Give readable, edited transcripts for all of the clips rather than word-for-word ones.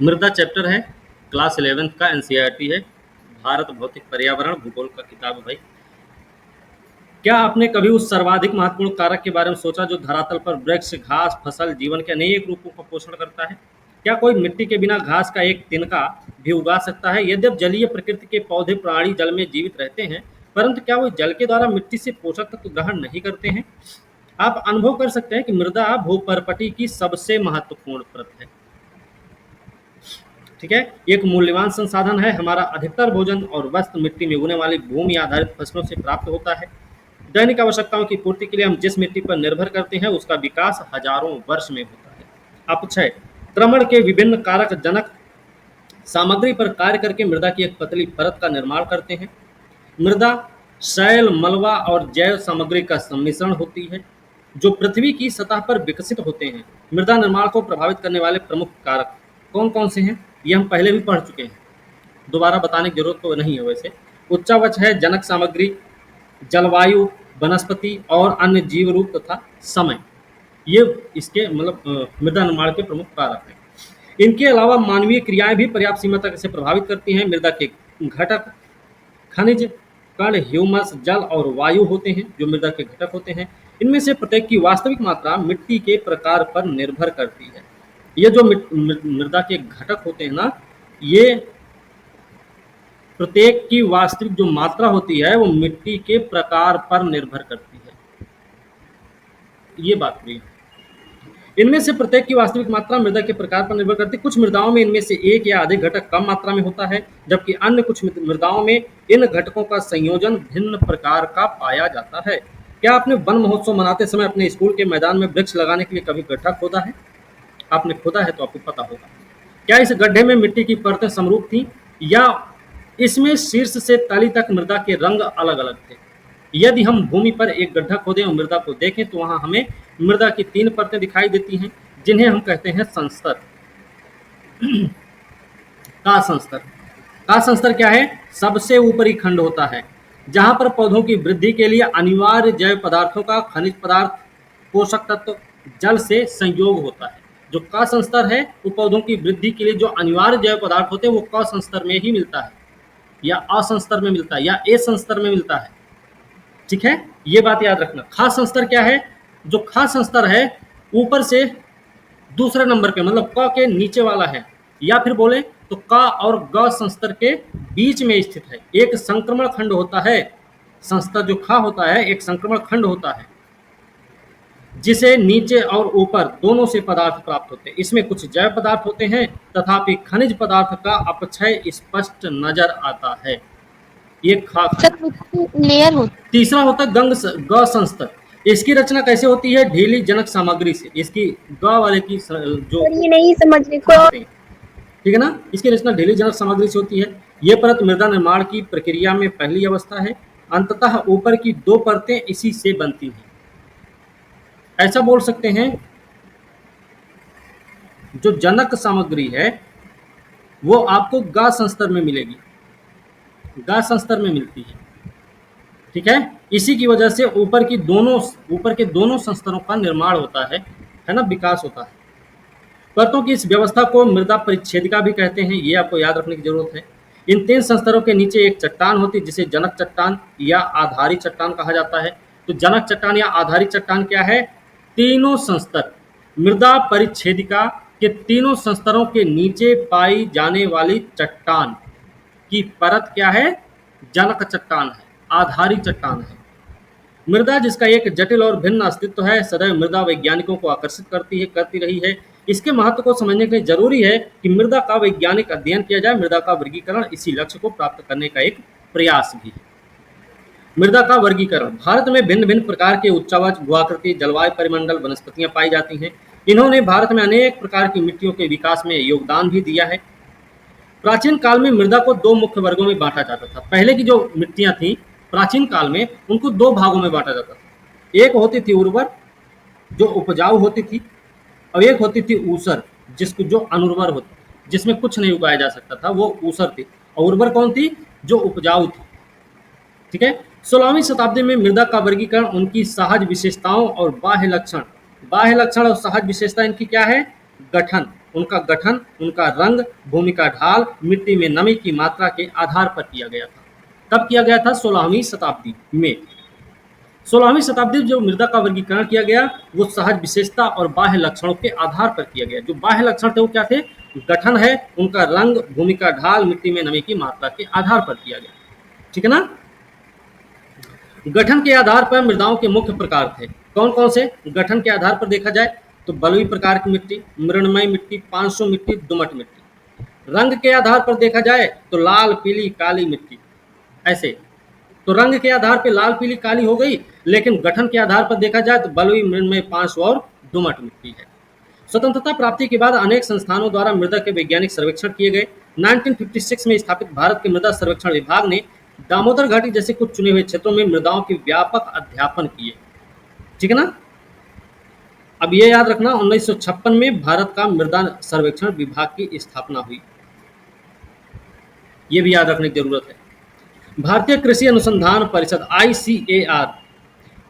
मृदा चैप्टर है, class 11th का एनसीईआरटी है। भारत भौतिक पर्यावरण भूगोल का किताब है भाई। क्या आपने कभी उस सर्वाधिक महत्वपूर्ण कारक के बारे में सोचा जो धरातल पर वृक्ष, घास, फसल, जीवन के अनेक रूपों का पोषण करता है? क्या कोई मिट्टी के बिना घास का एक तिनका भी उगा सकता है? यद्यपि जलीय प्रकृति के पौधे प्राणी जल में जीवित रहते हैं, परंतु क्या वो जल के द्वारा मिट्टी से पोषक तत्व ग्रहण नहीं करते हैं? आप अनुभव कर सकते हैं कि मृदा भूपर्पटी की सबसे महत्वपूर्ण परत है। ठीक है, एक मूल्यवान संसाधन है। हमारा अधिकतर भोजन और वस्त्र मिट्टी में उगने वाली भूमि आधारित फसलों से प्राप्त होता है। दैनिक आवश्यकताओं की पूर्ति के लिए हम जिस मिट्टी पर निर्भर करते हैं उसका विकास हजारों वर्ष में होता है। अपक्षय क्रमण के विभिन्न कारक जनक सामग्री पर कार्य करके मृदा की एक पतली परत का निर्माण करते हैं। मृदा शैल, मलबा और जैव सामग्री का सम्मिश्रण होती है जो पृथ्वी की सतह पर विकसित होते हैं। मृदा निर्माण को प्रभावित करने वाले प्रमुख कारक कौन कौन से हैं, ये हम पहले भी पढ़ चुके हैं, दोबारा बताने की जरूरत तो नहीं है। वैसे उच्चावच है जनक सामग्री, जलवायु, वनस्पति और अन्य जीव रूप तथा समय, ये इसके मृदा निर्माण के प्रमुख कारक हैं। इनके अलावा मानवीय क्रियाएं भी पर्याप्त सीमा तक इसे प्रभावित करती हैं। मृदा के घटक खनिज, कण, ह्यूमस, जल और वायु होते हैं जो मृदा के घटक होते हैं। इनमें से प्रत्येक की वास्तविक मात्रा मिट्टी के प्रकार पर निर्भर करती है। ये जो मृदा के घटक होते हैं ना, ये प्रत्येक की वास्तविक जो मात्रा होती है वो मिट्टी के प्रकार पर निर्भर करती है। ये बात हुई। इनमें से प्रत्येक की वास्तविक मात्रा मृदा के प्रकार पर निर्भर करती है। कुछ मृदाओं में इनमें से एक या अधिक घटक कम मात्रा में होता है, जबकि अन्य कुछ मृदाओं में इन घटकों का संयोजन भिन्न प्रकार का पाया जाता है। क्या आपने वन महोत्सव मनाते समय अपने स्कूल के मैदान में वृक्ष लगाने के लिए कभी गड्ढा खोदा है? आपने खोदा है तो आपको पता होगा। क्या इस गड्ढे में मिट्टी की परतें समरूप थी या इसमें शीर्ष से तली तक मृदा के रंग अलग अलग थे? यदि हम भूमि पर एक गड्ढा खोदें और मृदा को देखें तो वहां हमें मृदा की 3 परतें दिखाई देती हैं जिन्हें हम कहते हैं संस्तर। का संस्तर, का संस्तर क्या है? सबसे ऊपरी खंड होता है जहां पर पौधों की वृद्धि के लिए अनिवार्य जैव पदार्थों का खनिज पदार्थ, पोषक तत्व, जल से संयोग होता है। जो का संस्तर है वो पौधों की वृद्धि के लिए जो अनिवार्य जैव पदार्थ होते हैं वो क संस्तर में ही मिलता है, या असंस्तर में मिलता है, या ए संस्तर में मिलता है। ठीक है, ये बात याद रखना। खास संस्तर क्या है? जो खास संस्तर है ऊपर से दूसरे नंबर पे, मतलब क के नीचे वाला है, या फिर बोले तो क और ग संस्तर के बीच में स्थित है। एक संक्रमण खंड होता है, संस्तर जो खा होता है एक संक्रमण खंड होता है जिसे नीचे और ऊपर दोनों से पदार्थ प्राप्त होते हैं। इसमें कुछ जैव पदार्थ होते हैं तथापि खनिज पदार्थ का अपक्षय स्पष्ट नजर आता है। ये खा खंड। सर मिट्टी लेयर होती तीसरा होता है ग संस्तर। इसकी रचना कैसे होती है? ढीली जनक सामग्री से। इसकी ग वाले की जो है, ये नहीं समझने को। खाते हैं, ठीक है ना, इसकी रचना ढीली जनक सामग्री से होती है। ये परत मृदा निर्माण की प्रक्रिया में पहली अवस्था है। अंततः ऊपर की 2 परतें इसी से बनती हैं। ऐसा बोल सकते हैं जो जनक सामग्री है वो आपको गा संस्तर में मिलेगी, गा संस्तर में मिलती है। ठीक है, इसी की वजह से ऊपर के दोनों संस्तरों का निर्माण होता है ना, विकास होता है। परतों की इस व्यवस्था को मृदा परिच्छेदिका भी कहते हैं, ये आपको याद रखने की जरूरत है। इन 3 संस्तरों के नीचे एक चट्टान होती है जिसे जनक चट्टान या आधारी चट्टान कहा जाता है। तो जनक चट्टान या आधारी चट्टान क्या है? तीनों संस्तर, मृदा परिच्छेदिका के तीनों संस्तरों के नीचे पाई जाने वाली चट्टान की परत क्या है? जनक चट्टान है, आधारी चट्टान है। मृदा जिसका एक जटिल और भिन्न अस्तित्व है सदैव मृदा वैज्ञानिकों को आकर्षित करती रही है। इसके महत्व को समझने के लिए जरूरी है कि मृदा का वैज्ञानिक अध्ययन किया जाए। मृदा का वर्गीकरण इसी लक्ष्य को प्राप्त करने का एक प्रयास भी है। मृदा का वर्गीकरण। भारत में भिन्न भिन्न प्रकार के उच्चावच, भूआकृति, जलवायु, परिमंडल, वनस्पतियां पाई जाती हैं। इन्होंने भारत में अनेक प्रकार की मिट्टियों के विकास में योगदान भी दिया है। प्राचीन काल में मृदा को 2 मुख्य वर्गों में बांटा जाता था। पहले की जो मिट्टियां थी प्राचीन काल में उनको 2 भागों में बांटा जाता था। एक होती थी उर्वर जो उपजाऊ होती थी, और एक होती थी ऊसर जिसको जो अनुर्वर होती, जिसमें कुछ नहीं उगाया जा सकता था, वो ऊसर थी। और उर्वर कौन थी? जो उपजाऊ थी। ठीक है, 16वीं शताब्दी में मृदा का वर्गीकरण उनकी सहज विशेषताओं और बाह्य लक्षण और सहज विशेषता इनकी क्या है? गठन, उनका गठन, उनका रंग, भूमि का ढाल, मिट्टी में नमी की मात्रा के आधार पर किया गया था। कब किया गया था? 16वीं शताब्दी में। 16वीं शताब्दी में जो मृदा का वर्गीकरण किया गया वो सहज विशेषता और बाह्य लक्षणों के आधार पर किया गया। जो बाह्य लक्षण थे वो क्या थे? गठन है, उनका रंग, भूमि का ढाल, मिट्टी में नमी की मात्रा के आधार पर किया गया। ठीक है ना? गठन के आधार पर मृदाओं के मुख्य प्रकार थे। कौन कौन से? गठन के आधार पर देखा जाए तो बलुई प्रकार की मिट्टी, मृणमय मिट्टी, 500 मिट्टी, दोमट मिट्टी। रंग के आधार पर देखा जाए तो लाल, पीली, काली मिट्टी। ऐसे तो रंग के आधार पर लाल, पीली, काली हो गई, लेकिन गठन के आधार पर देखा जाए तो बलुई, मृणमय, 500 और दोमट मिट्टी है। स्वतंत्रता प्राप्ति के बाद अनेक संस्थानों द्वारा मृदा के वैज्ञानिक सर्वेक्षण किए गए। 1956 में स्थापित भारत के मृदा सर्वेक्षण विभाग ने दामोदर घाटी जैसे कुछ चुने हुए क्षेत्रों में मृदाओं के व्यापक अध्यापन किए। ठीक है ना? अब ये याद रखना, 1956 में भारत का मृदा सर्वेक्षण विभाग की स्थापना हुई। ये भी याद रखने की जरूरत है। भारतीय कृषि अनुसंधान परिषद ICAR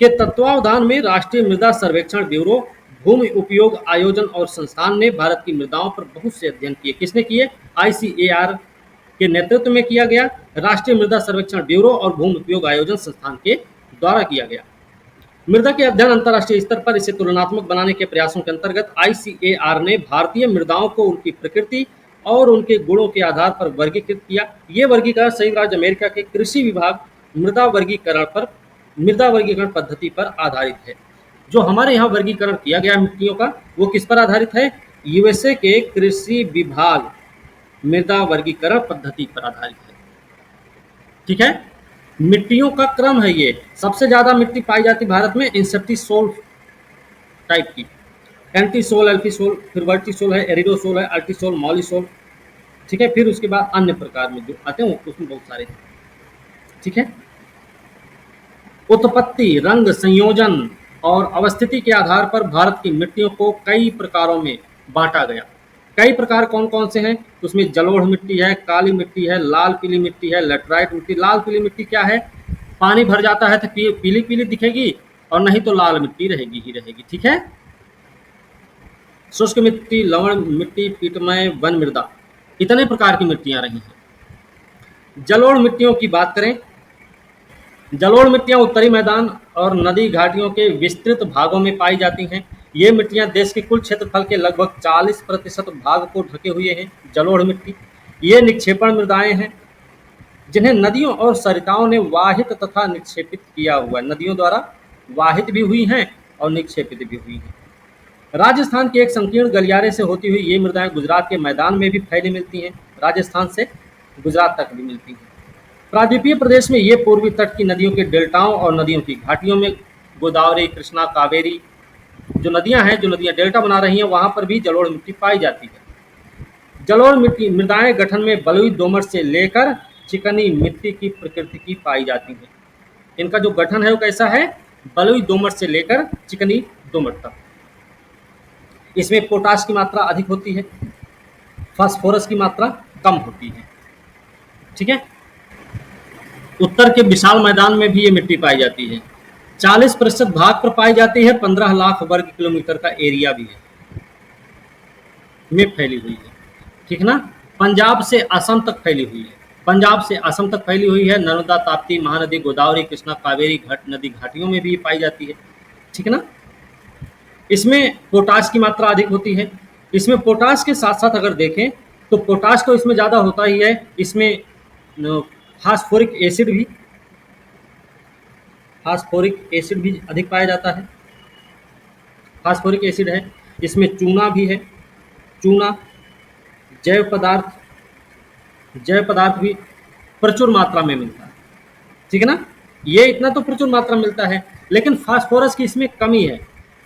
के तत्वावधान में राष्ट्रीय मृदा सर्वेक्षण ब्यूरो, भूमि उपयोग आयोजन और संस्थान ने भारत की मृदाओं पर बहुत से अध्ययन किए। किसने किए? ICAR के नेतृत्व में किया गया। राष्ट्रीय मृदा सर्वेक्षण ब्यूरो और भूमि उपयोग आयोजन संस्थान के द्वारा किया गया। मृदा के अध्ययन अंतर्राष्ट्रीय स्तर पर इसे तुलनात्मक बनाने के प्रयासों के अंतर्गत ICAR ने भारतीय मृदाओं को उनकी प्रकृति और उनके गुणों के आधार पर वर्गीकृत किया। ये वर्गीकरण संयुक्त राज्य अमेरिका के कृषि विभाग मृदा वर्गीकरण पद्धति पर आधारित है। जो हमारे यहाँ वर्गीकरण किया गया मिट्टियों का, वो किस पर आधारित है? USA के कृषि विभाग मृदा वर्गीकरण पद्धति पर आधारित है। ठीक है? मिट्टियों का क्रम है ये। सबसे ज्यादा मिट्टी पाई जाती भारत में इंसेप्टिसोल टाइप की, एंटीसोल, एल्फीसोल, फिर वर्टिसोल है, एरिडोसोल है, अल्टीसोल, मॉलिसोल। ठीक है? फिर उसके बाद अन्य प्रकार में जो आते हैं उसमें बहुत सारे हैं। ठीक है? उत्पत्ति, रंग, संयोजन और अवस्थिति के आधार पर भारत की मिट्टियों को कई प्रकारों में बांटा गया। कई प्रकार कौन कौन से हैं? उसमें जलोढ़ मिट्टी है, काली मिट्टी है, लाल पीली मिट्टी है, लेटराइट मिट्टी। लाल पीली मिट्टी क्या है? पानी भर जाता है तो पीली पीली दिखेगी, और नहीं तो लाल मिट्टी रहेगी ही रहेगी। ठीक है? शुष्क मिट्टी, लवण मिट्टी, पीटमय, वन मृदा, इतने प्रकार की मिट्टियां रही हैं। जलोढ़ मिट्टियों की बात करें, जलोढ़ मिट्टियां उत्तरी मैदान और नदी घाटियों के विस्तृत भागों में पाई जाती हैं। ये मिट्टियां देश के कुल क्षेत्रफल के लगभग 40% भाग को ढके हुए हैं। जलोढ़ मिट्टी ये निक्षेपण मृदाएं हैं जिन्हें नदियों और सरिताओं ने वाहित तथा निक्षेपित किया हुआ है। नदियों द्वारा वाहित भी हुई हैं और निक्षेपित भी हुई हैं। राजस्थान के एक संकीर्ण गलियारे से होती हुई ये मृदाएं गुजरात के मैदान में भी फैली मिलती हैं। राजस्थान से गुजरात तक भी मिलती हैं। प्रायद्वीपीय प्रदेश में ये पूर्वी तट की नदियों के डेल्टाओं और नदियों की घाटियों में, गोदावरी, कृष्णा, कावेरी जो नदियां हैं, जो नदियां डेल्टा बना रही हैं, वहां पर भी जलोढ़ मिट्टी पाई जाती है। जलोढ़ मिट्टी मृदाएं गठन में बलुई, दोमट से लेकर चिकनी मिट्टी की प्रकृति की पाई जाती हैं। इनका जो गठन है वो कैसा है? बलुई, दोमट से लेकर चिकनी दोमट तक। इसमें पोटाश की मात्रा अधिक होती है, फास्फोरस की मात्रा कम होती है। ठीक है? उत्तर के विशाल मैदान में भी ये मिट्टी पाई जाती है। 40% भाग पर पाई जाती है। 15 लाख वर्ग किलोमीटर का एरिया भी है में फैली हुई है। ठीक ना? पंजाब से असम तक फैली हुई है। पंजाब से असम तक फैली हुई है। नर्मदा, ताप्ती, महानदी, गोदावरी, कृष्णा, कावेरी नदी घाटियों में भी ये पाई जाती है। ठीक ना? इसमें पोटाश की मात्रा अधिक होती है। इसमें पोटाश के साथ साथ अगर देखें तो पोटाश तो इसमें ज़्यादा होता ही है। इसमें फास्फोरिक एसिड भी अधिक पाया जाता है। फास्फोरिक एसिड है। इसमें चूना भी है। चूना, जैव पदार्थ भी प्रचुर मात्रा में मिलता है। ठीक है ना? ये इतना तो प्रचुर मात्रा मिलता है, लेकिन फास्फोरस की इसमें कमी है।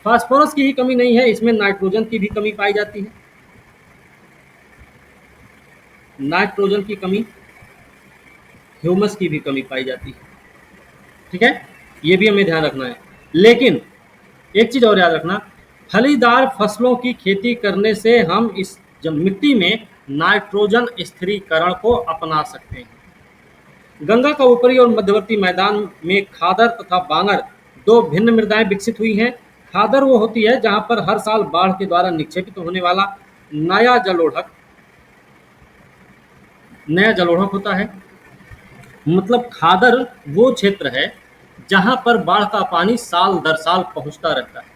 फास्फोरस की ही कमी नहीं है, इसमें नाइट्रोजन की भी कमी पाई जाती है। नाइट्रोजन की कमी, ह्यूमस की भी कमी पाई जाती है। ठीक है? ये भी हमें ध्यान रखना है। लेकिन एक चीज और याद रखना, फलीदार फसलों की खेती करने से हम इस मिट्टी में नाइट्रोजन स्थिरीकरण को अपना सकते हैं। गंगा का ऊपरी और मध्यवर्ती मैदान में खादर तथा बांगर दो भिन्न मृदाएं विकसित हुई हैं। खादर वो होती है जहां पर हर साल बाढ़ के द्वारा निक्षेपित होने वाला नया जलोढ़क, नया जलोढ़क होता है। मतलब खादर वो क्षेत्र है जहां पर बाढ़ का पानी साल दर साल पहुंचता रहता है।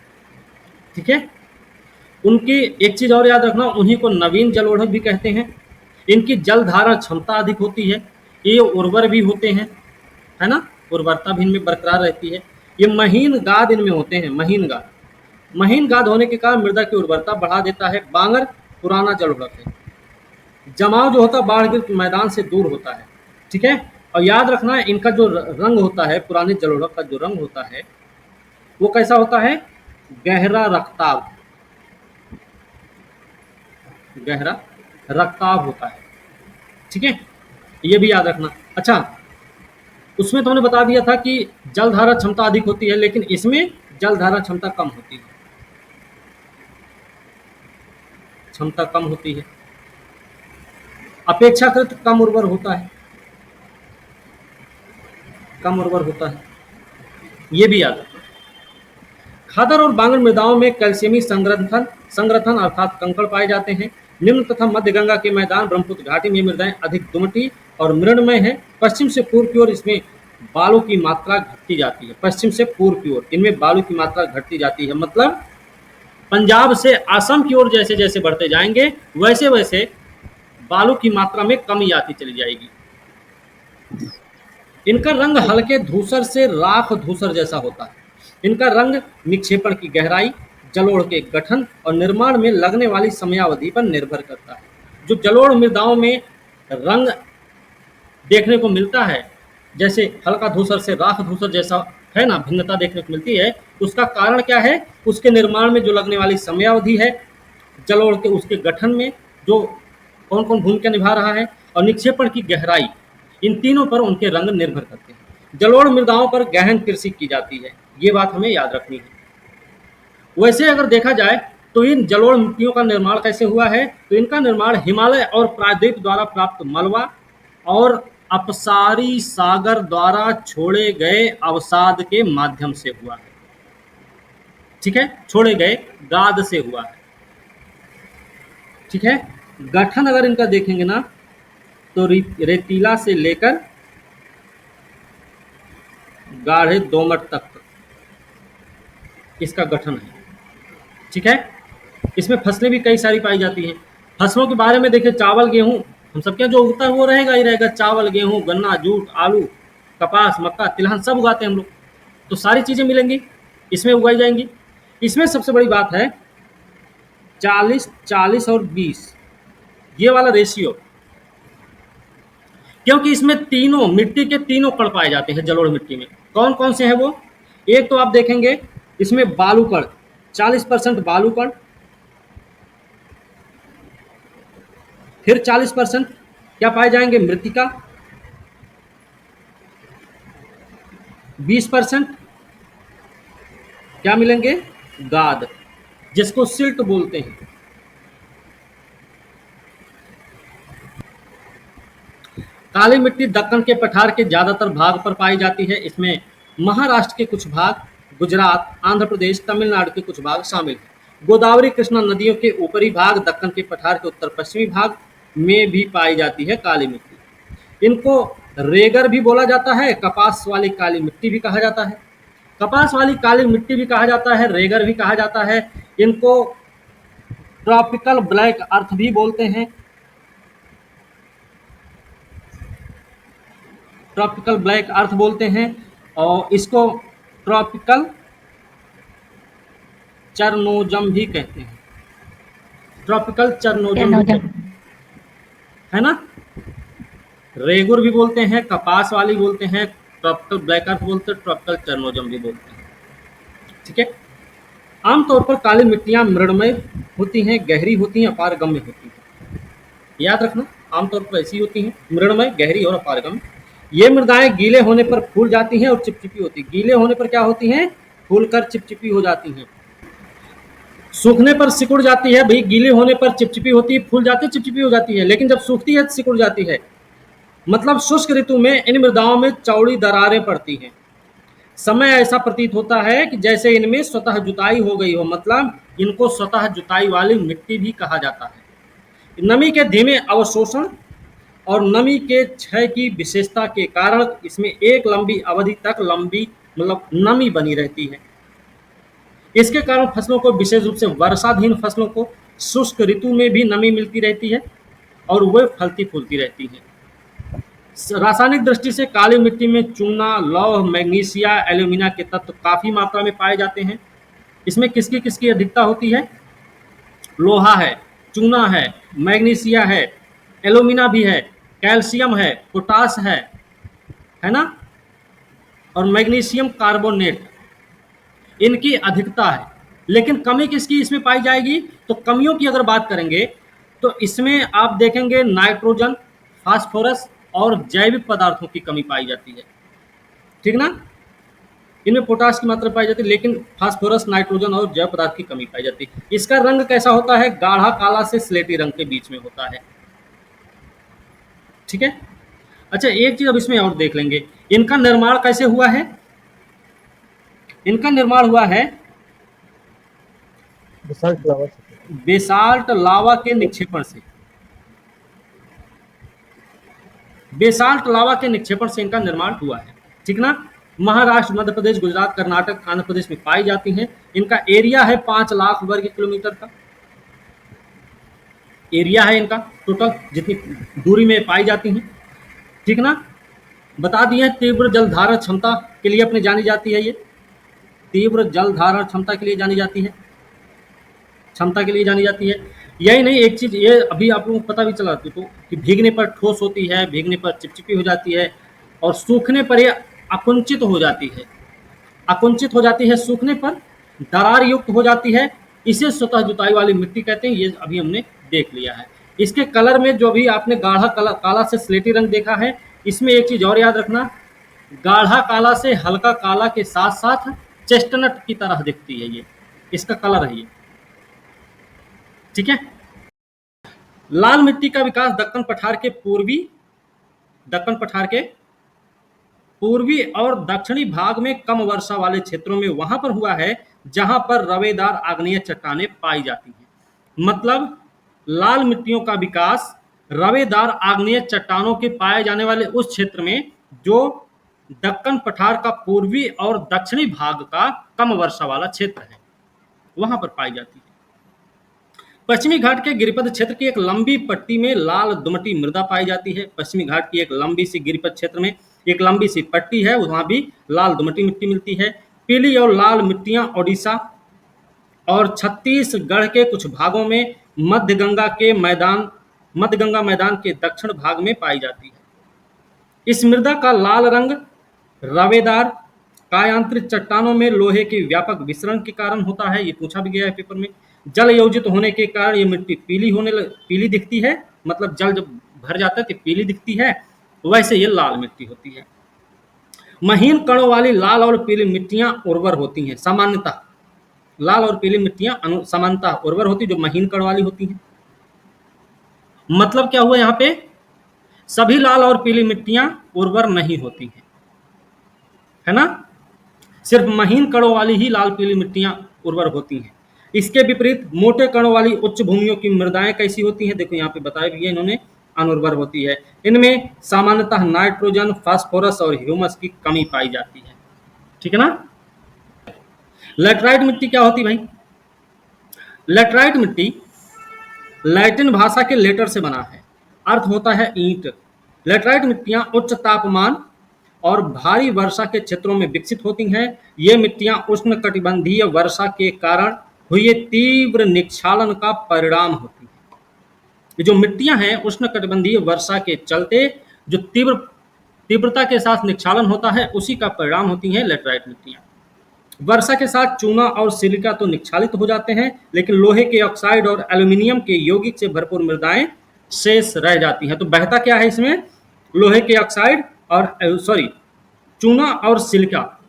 ठीक है। उनकी एक चीज और याद रखना, उन्हीं को नवीन जलोढ़क भी कहते हैं। इनकी जल धारण क्षमता अधिक होती है, ये उर्वर भी होते हैं, है ना, उर्वरता भी इनमें बरकरार रहती है। ये महीन गाद इनमें होते हैं, महीन गाद। महीन गाद होने के कारण मृदा की उर्वरता बढ़ा देता है। बांगर पुराना जलोढ़क है, जमाव जो होता है बाढ़ के मैदान से दूर होता है। ठीक है। और याद रखना इनका जो रंग होता है, पुराने जलोढ़क का जो रंग होता है वो कैसा होता है, गहरा रक्ताभ, गहरा रक्ताभ होता है। ठीक है, ये भी याद रखना। अच्छा, उसमें तो हमने बता दिया था कि जल धारा क्षमता अधिक होती है, लेकिन इसमें जल धारा क्षमता कम होती है, क्षमता कम होती है, अपेक्षाकृत कम उर्वर होता है, कम उर्वर होता है, ये भी याद रखना। खादर और बांगर मृदाओं में कैल्शियमी संग्रथन संग्रथन अर्थात कंकड़ पाए जाते हैं। निम्न तथा मध्य गंगा के मैदान, ब्रह्मपुत्र घाटी में मृदाएं अधिक दुमटी और मृणमय है। पश्चिम से पूर्व की ओर इसमें बालू की मात्रा घटती जाती है, पश्चिम से पूर्व की ओर इनमें बालू की मात्रा घटती जाती है। मतलब पंजाब से असम की ओर जैसे जैसे बढ़ते जाएंगे वैसे वैसे बालू की मात्रा में कमी आती चली जाएगी। इनका रंग हल्के धूसर से राख धूसर जैसा होता है। इनका रंग निक्षेपण की गहराई, जलोढ़ के गठन और निर्माण में लगने वाली समयावधि पर निर्भर करता है। जो जलोढ़ मृदाओं में रंग देखने को मिलता है, जैसे हल्का धूसर से राख धूसर जैसा है ना, भिन्नता देखने को मिलती है, उसका कारण क्या है, उसके निर्माण में जो लगने वाली समयावधि है, जलोढ़ के उसके गठन में जो कौन कौन भूमिका निभा रहा है, और निक्षेपण की गहराई, इन तीनों पर उनके रंग निर्भर करते हैं। जलोढ़ मृदाओं पर गहन कृषि की जाती है, ये बात हमें याद रखनी है। वैसे अगर देखा जाए तो इन जलोढ़ मिट्टियों का निर्माण कैसे हुआ है, तो इनका निर्माण हिमालय और प्रायद्वीप द्वारा प्राप्त मलबा और अपसारी सागर द्वारा छोड़े गए अवसाद के माध्यम से हुआ है। ठीक है, छोड़े गए गाद से हुआ है। ठीक है। गठन अगर इनका देखेंगे ना तो रेतीला से लेकर गाढ़े दोमट तक इसका गठन है। ठीक है। इसमें फसलें भी कई सारी पाई जाती हैं। फसलों के बारे में देखिए, चावल गेहूं, हम सबके यहाँ जो उगता है वो रहेगा ही रहेगा, चावल गेहूं गन्ना जूट आलू कपास मक्का तिलहन सब उगाते हैं हम लोग, तो सारी चीज़ें मिलेंगी इसमें, उगाई जाएंगी। इसमें सबसे बड़ी बात है 40 40 और 20 ये वाला रेशियो, क्योंकि इसमें तीनों मिट्टी के तीनों कण पाए जाते हैं जलोढ़ मिट्टी में। कौन कौन से हैं वो, एक तो आप देखेंगे इसमें बालू कण 40% बालू कण, फिर 40% क्या पाए जाएंगे, मृतिका, 20% क्या मिलेंगे, गाद, जिसको सिल्ट बोलते हैं। काली मिट्टी दक्कन के पठार के ज्यादातर भाग पर पाई जाती है। इसमें महाराष्ट्र के कुछ भाग, गुजरात, आंध्र प्रदेश, तमिलनाडु के कुछ भाग शामिल हैं। गोदावरी कृष्णा नदियों के ऊपरी भाग, दक्कन के पठार के उत्तर पश्चिमी भाग में भी पाई जाती है काली मिट्टी। इनको रेगर भी बोला जाता है, कपास वाली काली मिट्टी भी कहा जाता है, कपास वाली काली मिट्टी भी कहा जाता है, रेगर भी कहा जाता है। इनको ट्रॉपिकल ब्लैक अर्थ भी बोलते हैं, ट्रॉपिकल ब्लैक अर्थ बोलते हैं, और इसको ट्रॉपिकल चरनोजम भी कहते हैं, ट्रॉपिकल चरनोजम भी कहते हैं, है ना। रेगुर भी बोलते हैं, कपास वाली बोलते हैं, ट्रॉपिकल ब्लैक अर्थ बोलते हैं, ट्रॉपिकल चरनोजम भी बोलते हैं। ठीक है। आमतौर पर काली मिट्टियां मृणमय होती हैं, गहरी होती हैं, अपारगम्य होती हैं। याद रखना, आमतौर पर ऐसी होती हैं, मृणमय, गहरी और अपारगम्य। ये मृदाएं गीले होने पर फूल जाती हैं और चिपचिपी होती हैं। गीले होने पर क्या होती हैं, फूलकर चिपचिपी हो जाती हैं। सूखने पर सिकुड़ जाती है, भाई गीले होने पर चिपचिपी होती है, फूल जाती है चिपचिपी हो जाती है, लेकिन जब सूखती है सिकुड़ जाती है। मतलब शुष्क ऋतु में इन मृदाओं में चौड़ी दरारें पड़ती हैं। समय ऐसा प्रतीत होता है कि जैसे इनमें स्वतः जुताई हो गई हो, मतलब इनको स्वतः जुताई वाली मिट्टी भी कहा जाता है। नमी के धीमे अवशोषण और नमी के क्षय की विशेषता के कारण इसमें एक लंबी अवधि तक लंबी मतलब नमी बनी रहती है। इसके कारण फसलों को, विशेष रूप से वर्षाधीन फसलों को, शुष्क ऋतु में भी नमी मिलती रहती है और वह फलती फूलती रहती है। रासायनिक दृष्टि से काली मिट्टी में चूना, लौह, मैग्नीशिया, एल्यूमिना के तत्व काफी मात्रा में पाए जाते हैं। इसमें किसकी किसकी अधिकता होती है? लोहा है, चूना है, मैग्नीशिया है, एल्यूमिना भी है, कैल्शियम है, पोटास है ना, और मैग्नीशियम कार्बोनेट, इनकी अधिकता है। लेकिन कमी किसकी इसमें पाई जाएगी? तो कमियों की अगर बात करेंगे तो इसमें आप देखेंगे नाइट्रोजन, फास्फोरस और जैविक पदार्थों की कमी पाई जाती है, ठीक ना। इनमें पोटास की मात्रा पाई जाती है, लेकिन फास्फोरस, नाइट्रोजन और जैव पदार्थ की कमी पाई जाती है। इसका रंग कैसा होता है? गाढ़ा काला से स्लेटी रंग के बीच में होता है, ठीक है। अच्छा, एक चीज अब इसमें और देख लेंगे, इनका निर्माण कैसे हुआ है? इनका निर्माण हुआ है बेसाल्ट लावा से। बेसाल्ट लावा के निक्षेपण से। बेसाल्ट लावा के निक्षेपण से इनका निर्माण हुआ है, ठीक ना। महाराष्ट्र, मध्य प्रदेश, गुजरात, कर्नाटक, आंध्र प्रदेश में पाई जाती हैं। इनका एरिया है 5 लाख वर्ग किलोमीटर का एरिया है इनका टोटल, जितनी दूरी में पाई जाती हैं, ठीक ना। बता दिए तीव्र जल धारण क्षमता के लिए अपने जानी जाती है, ये तीव्र जल धारण क्षमता के लिए जानी जाती है, क्षमता के लिए जानी जाती है। यही नहीं, एक चीज ये अभी आप लोगों को पता भी चला तो कि भीगने पर ठोस होती है, भीगने पर चिपचिपी हो जाती है और सूखने पर ये अकुंचित हो जाती है, अकुंचित हो जाती है, सूखने पर दरार युक्त हो जाती है। इसे स्वतः जुताई वाली मिट्टी कहते हैं। ये अभी हमने देख लिया है। इसके कलर में जो भी आपने गाढ़ा काला से स्लेटी रंग देखा है, इसमें एक चीज और याद रखना, गाढ़ा काला से हल्का काला के साथ साथ चेस्टनट की तरह दिखती है, ये इसका कलर है ये, ठीक है। लाल मिट्टी का विकास दक्कन पठार के पूर्वी और दक्षिणी भाग में कम वर्षा वाले क्षेत्रों में वहां पर हुआ है जहां पर रवेदार आग्नेय चट्टानें पाई जाती हैं। मतलब लाल मिट्टियों का विकास रवेदार आग्नेय चट्टानों के पाए जाने वाले उस क्षेत्र में जो दक्कन पठार का पूर्वी और दक्षिणी भाग का कम वर्षा वाला क्षेत्र है, वहां पर पाई जाती है। पश्चिमी घाट के गिरिपद क्षेत्र की एक लंबी पट्टी में लाल दुमटी मृदा पाई जाती है। पश्चिमी घाट की एक लंबी सी गिरिपद क्षेत्र में एक लंबी सी पट्टी है, वहां भी लाल दुमटी मिट्टी मिलती है। पीली और लाल मिट्टियां ओडिशा और छत्तीसगढ़ के कुछ भागों में मध्य गंगा मैदान के दक्षिण भाग में पाई जाती है। इस मृदा का लाल रंग रवेदार कायांतरित चट्टानों में लोहे के व्यापक विसरण के कारण होता है। ये पूछा भी गया है पेपर में। जल योजित होने के कारण ये मिट्टी पीली दिखती है, मतलब जल जब भर जाता है तो पीली दिखती है, वैसे ये लाल मिट्टी होती है। महीन कणों वाली लाल और पीली मिट्टियां उर्वर होती हैं सामान्यतः। लाल और पीली मिट्टियां सामान्यतः उर्वर होती, जो महीन कण वाली होती हैं। मतलब क्या हुआ यहाँ पे, सभी लाल और पीली मिट्टियां उर्वर नहीं होती हैं, है ना। सिर्फ महीन कणों वाली ही लाल पीली मिट्टियां उर्वर होती हैं। इसके विपरीत मोटे कणों वाली उच्च भूमियों की मृदाएं कैसी होती हैं? देखो यहाँ पे बताया भी है इन्होंने, अनुर्वर होती है। इनमें सामान्यतः नाइट्रोजन, फास्फोरस और ह्यूमस की कमी पाई जाती है, ठीक है ना। लेटराइट मिट्टी क्या होती भाई? लेटराइट मिट्टी लैटिन भाषा के लेटर से बना है, अर्थ होता है ईंट। लेटराइट मिट्टियां उच्च तापमान और भारी वर्षा के क्षेत्रों में विकसित होती हैं। ये मिट्टियां उष्णकटिबंधीय वर्षा के कारण हुए तीव्र निक्षालन का परिणाम होती हैं। ये जो मिट्टियां हैं उष्णकटिबंधीय वर्षा के चलते जो तीव्रता के साथ निक्षालन होता है, उसी का परिणाम होती हैं लेटराइट मिट्टियां। वर्षा के साथ चूना और सिलिका तो निक्षालित हो जाते हैं, लेकिन लोहे के ऑक्साइड और एल्यूमिनियम के यौगिक से भरपूर मृदाएं शेष रह जाती हैं। तो बहता क्या है इसमें? लोहे के ऑक्साइड और चूना और सिलिका।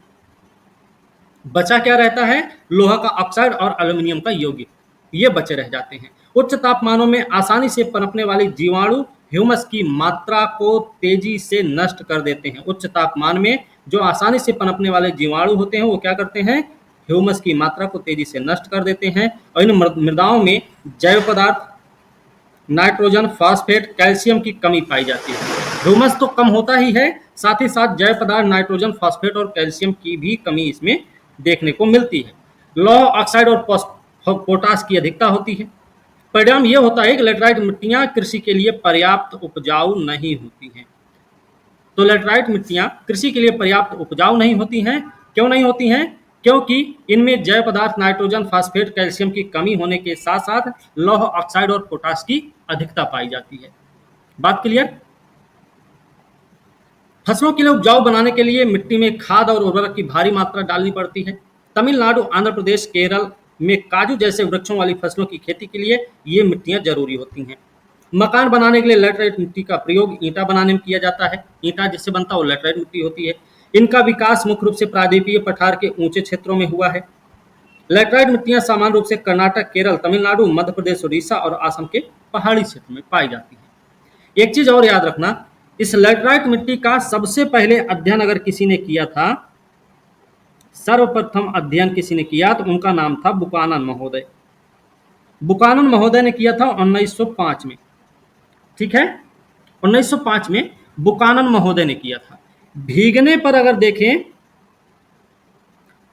बचा क्या रहता है? लोहा का ऑक्साइड और एल्यूमिनियम का यौगिक, ये बचे रह जाते हैं। उच्च तापमानों में आसानी से पनपने वाली जीवाणु ह्यूमस की मात्रा को तेजी से नष्ट कर देते हैं। उच्च तापमान में जो आसानी से पनपने वाले जीवाणु होते हैं वो क्या करते हैं? ह्यूमस की मात्रा को तेजी से नष्ट कर देते हैं। और इन मृदाओं में जैव पदार्थ नाइट्रोजन, फास्फेट, कैल्शियम की कमी पाई जाती है। ह्यूमस तो कम होता ही है, साथ ही साथ जैव पदार्थ नाइट्रोजन, फास्फेट और कैल्शियम की भी कमी इसमें देखने को मिलती है। लौह ऑक्साइड और पोटास की अधिकता होती है। परिणाम ये होता है कि लेटराइट मिट्टियां कृषि के लिए पर्याप्त उपजाऊ नहीं होती हैं। तो लेटराइट मिट्टियां कृषि के लिए पर्याप्त उपजाऊ नहीं होती हैं। क्यों नहीं होती हैं? क्योंकि इनमें जैव पदार्थ नाइट्रोजन, फास्फेट, कैल्शियम की कमी होने के साथ साथ लौह ऑक्साइड और पोटास की अधिकता पाई जाती है। बात क्लियर? फसलों के लिए उपजाऊ बनाने के लिए मिट्टी में खाद और उर्वरक की भारी मात्रा डालनी पड़ती है। तमिलनाडु, आंध्र प्रदेश, केरल में काजू जैसे वृक्षों वाली फसलों की खेती के लिए ये मिट्टियां जरूरी होती हैं। मकान बनाने के लिए लैटराइट मिट्टी का प्रयोग ईंटा बनाने में किया जाता है। ईंटा जिससे बनता है वो लैटराइट मिट्टी होती है। इनका विकास मुख्य रूप से प्रायद्वीपीय पठार के ऊंचे क्षेत्रों में हुआ है। लैटराइट मिट्टियां सामान्य रूप से कर्नाटक, केरल, तमिलनाडु, मध्य प्रदेश, उड़ीसा और असम के पहाड़ी क्षेत्र में पाई जाती है। एक चीज और याद रखना, इस लैटराइट मिट्टी का सबसे पहले अध्ययन अगर किसी ने किया था, सर्वप्रथम अध्ययन किसी ने किया तो उनका नाम था बुकानन महोदय। बुकानन महोदय ने किया था 1905 में। ठीक है, 1905 में बुकानन महोदय ने किया था। भीगने पर अगर देखें,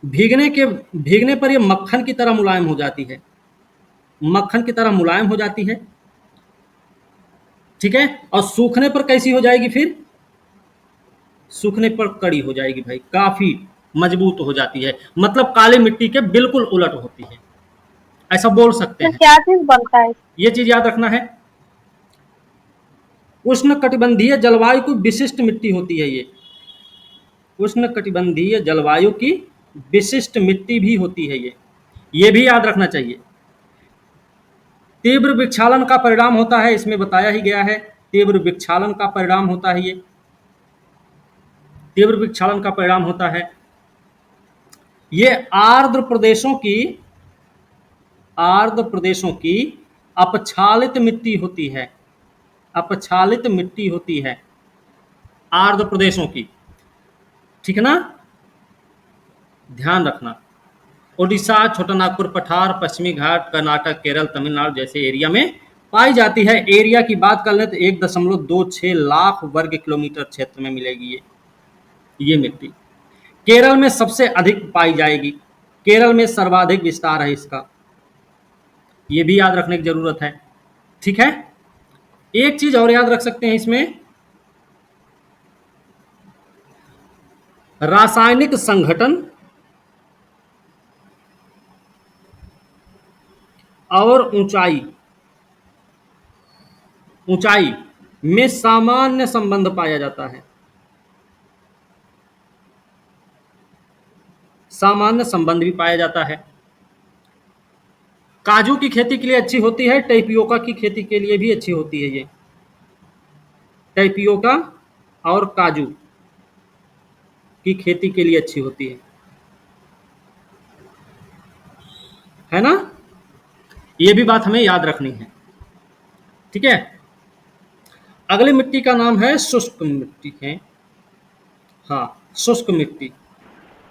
भीगने पर ये मक्खन की तरह मुलायम हो जाती है। मक्खन की तरह मुलायम हो जाती है। ठीक है, और सूखने पर कैसी हो जाएगी? फिर सूखने पर कड़ी हो जाएगी भाई, काफी मजबूत हो जाती है। मतलब काली मिट्टी के बिल्कुल उलट होती है, ऐसा बोल सकते तो हैं। क्या चीज बनता है? ये चीज याद रखना है। उष्ण कटिबंधीय जलवायु की विशिष्ट मिट्टी होती है ये। उष्ण कटिबंधीय जलवायु की विशिष्ट मिट्टी भी होती है ये भी याद रखना चाहिए। तीव्र विक्षालन का परिणाम होता है, इसमें बताया ही गया है। तीव्र विक्षालन का परिणाम होता है ये। तीव्र विक्षालन का परिणाम होता है। ये आर्द्र प्रदेशों की अपक्षालित मिट्टी होती है। अपक्षालित मिट्टी होती है आर्द्र प्रदेशों की। ठीक है ना, ध्यान रखना। उड़ीसा, छोटा नागपुर पठार, पश्चिमी घाट, कर्नाटक, केरल, तमिलनाडु जैसे एरिया में पाई जाती है। एरिया की बात कर लें तो 1.26 लाख वर्ग किलोमीटर क्षेत्र में मिलेगी ये मिट्टी। केरल में सबसे अधिक पाई जाएगी। केरल में सर्वाधिक विस्तार है इसका, ये भी याद रखने की जरूरत है। ठीक है, एक चीज और याद रख सकते हैं इसमें, रासायनिक संघटन और ऊंचाई में सामान्य संबंध पाया जाता है। सामान्य संबंध भी पाया जाता है। काजू की खेती के लिए अच्छी होती है, टेपियोका की खेती के लिए भी अच्छी होती है ये। टेपियोका और काजू की खेती के लिए अच्छी होती है ना। ये भी बात हमें याद रखनी है। ठीक है, अगली मिट्टी का नाम है शुष्क मिट्टी है। हाँ, शुष्क मिट्टी।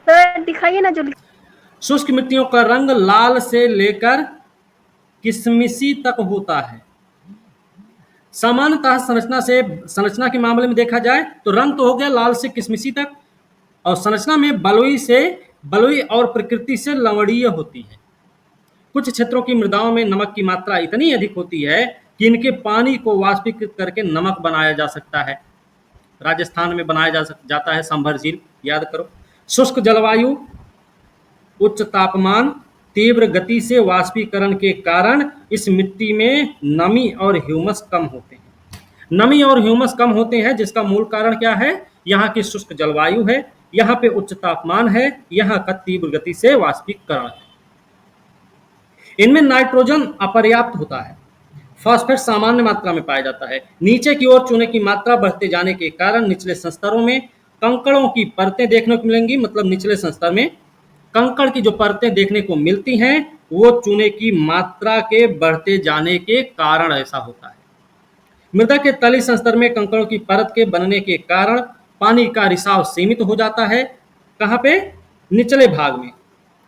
सर दिखाइए ना जल्दी। शुष्क मिट्टियों का रंग लाल से लेकर किशमिशी तक होता है। सामान्यतः संरचना के मामले में देखा जाए तो रंग तो हो गया लाल से किशमिशी तक, और संरचना में बलुई और प्रकृति से लवणीय होती है। कुछ क्षेत्रों की मृदाओं में नमक की मात्रा इतनी अधिक होती है कि इनके पानी को वाष्पीकृत करके नमक बनाया जा सकता है। राजस्थान में बनाया जाता है संभर झील, याद करो। शुष्क जलवायु, उच्च तापमान, तीव्र गति से वाष्पीकरण के कारण इस मिट्टी में नमी और ह्यूमस कम होते हैं। नमी और ह्यूमस कम होते हैं जिसका मूल कारण क्या है? यहाँ की शुष्क जलवायु है, यहाँ पे उच्च तापमान है, यहाँ का तीव्र गति से वाष्पीकरण है। इनमें नाइट्रोजन अपर्याप्त होता है, फास्फेट सामान्य मात्रा में पाया जाता है। नीचे की ओर चूने की मात्रा बढ़ते जाने के कारण निचले संस्तरों में कंकड़ों की परतें देखने को मिलेंगी। मतलब निचले संस्तर में कंकड़ की जो परतें देखने को मिलती हैं वो चूने की मात्रा के बढ़ते जाने के कारण ऐसा होता है। मृदा के तली संस्तर में कंकड़ों की परत के बनने के कारण पानी का रिसाव सीमित हो जाता है। कहाँ पे? निचले भाग में।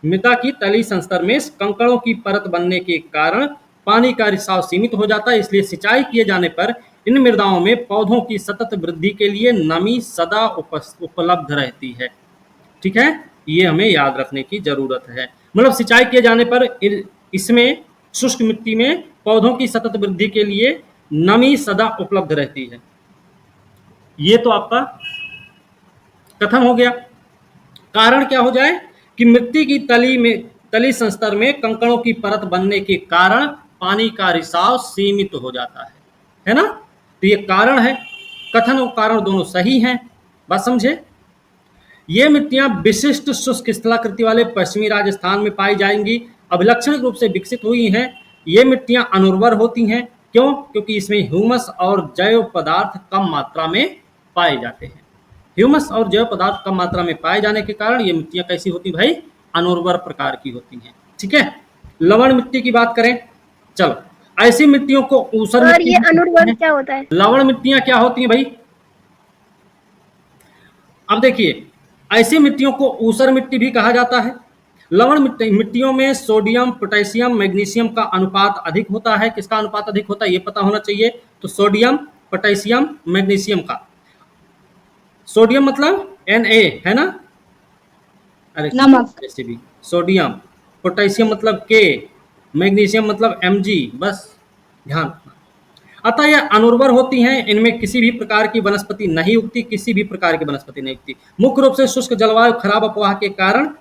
मृदा की तली संस्तर में कंकड़ों की परत बनने के कारण पानी का रिसाव सीमित हो जाता है, इसलिए सिंचाई किए जाने पर इन मृदाओं में पौधों की सतत वृद्धि के लिए नमी सदा उपलब्ध रहती है। ठीक है, ये हमें याद रखने की जरूरत है। मतलब सिंचाई किए जाने पर इसमें शुष्क मिट्टी में पौधों की सतत वृद्धि के लिए नमी सदा उपलब्ध रहती है। ये तो आपका कथन हो गया। कारण क्या हो जाए कि मिट्टी की तली संस्तर में कंकड़ों की परत बनने के कारण पानी का रिसाव सीमित हो जाता है ना। तो ये कारण है, कथन और कारण दोनों सही हैं। बात समझे। ये मिट्टियां विशिष्ट शुष्क स्थलाकृति वाले पश्चिमी राजस्थान में पाई जाएंगी, अभिलक्षणिक रूप से विकसित हुई हैं। ये मिट्टियां अनुर्वर होती हैं, क्यों? क्योंकि इसमें ह्यूमस और जैव पदार्थ कम मात्रा में पाए जाते हैं। ह्यूमस और जैव पदार्थ कम मात्रा में पाए जाने के कारण ये मिट्टियां कैसी होती भाई? अनुर्वर प्रकार की होती हैं। ठीक है। लवण मिट्टी की बात करें, चलो, ऐसी मिट्टियों को ऊसर और मिट्टी ये अनुर्वर क्या होता है? लवण मिट्टियां क्या होती हैं भाई? अब देखिए, ऐसी मिट्टियों को ऊसर मिट्टी भी कहा जाता है। लवण मिट्टियों में सोडियम, पोटेशियम, मैग्नीशियम का अनुपात अधिक होता है। किसका अनुपात अधिक होता है ये पता होना चाहिए। तो सोडियम, पोटेशियम, मैग्नीशियम का। सोडियम मतलब Na है ना, अरे नमक। ऐसे भी सोडियम, पोटेशियम मतलब K, मैग्नीशियम मतलब Mg, बस ध्यान रखना। अतः यह अनुर्वर होती हैं, इनमें किसी भी प्रकार की वनस्पति नहीं उगती, किसी भी प्रकार की वनस्पति नहीं उगती। मुख्य रूप से शुष्क जलवायु, खराब अपवाह के कारण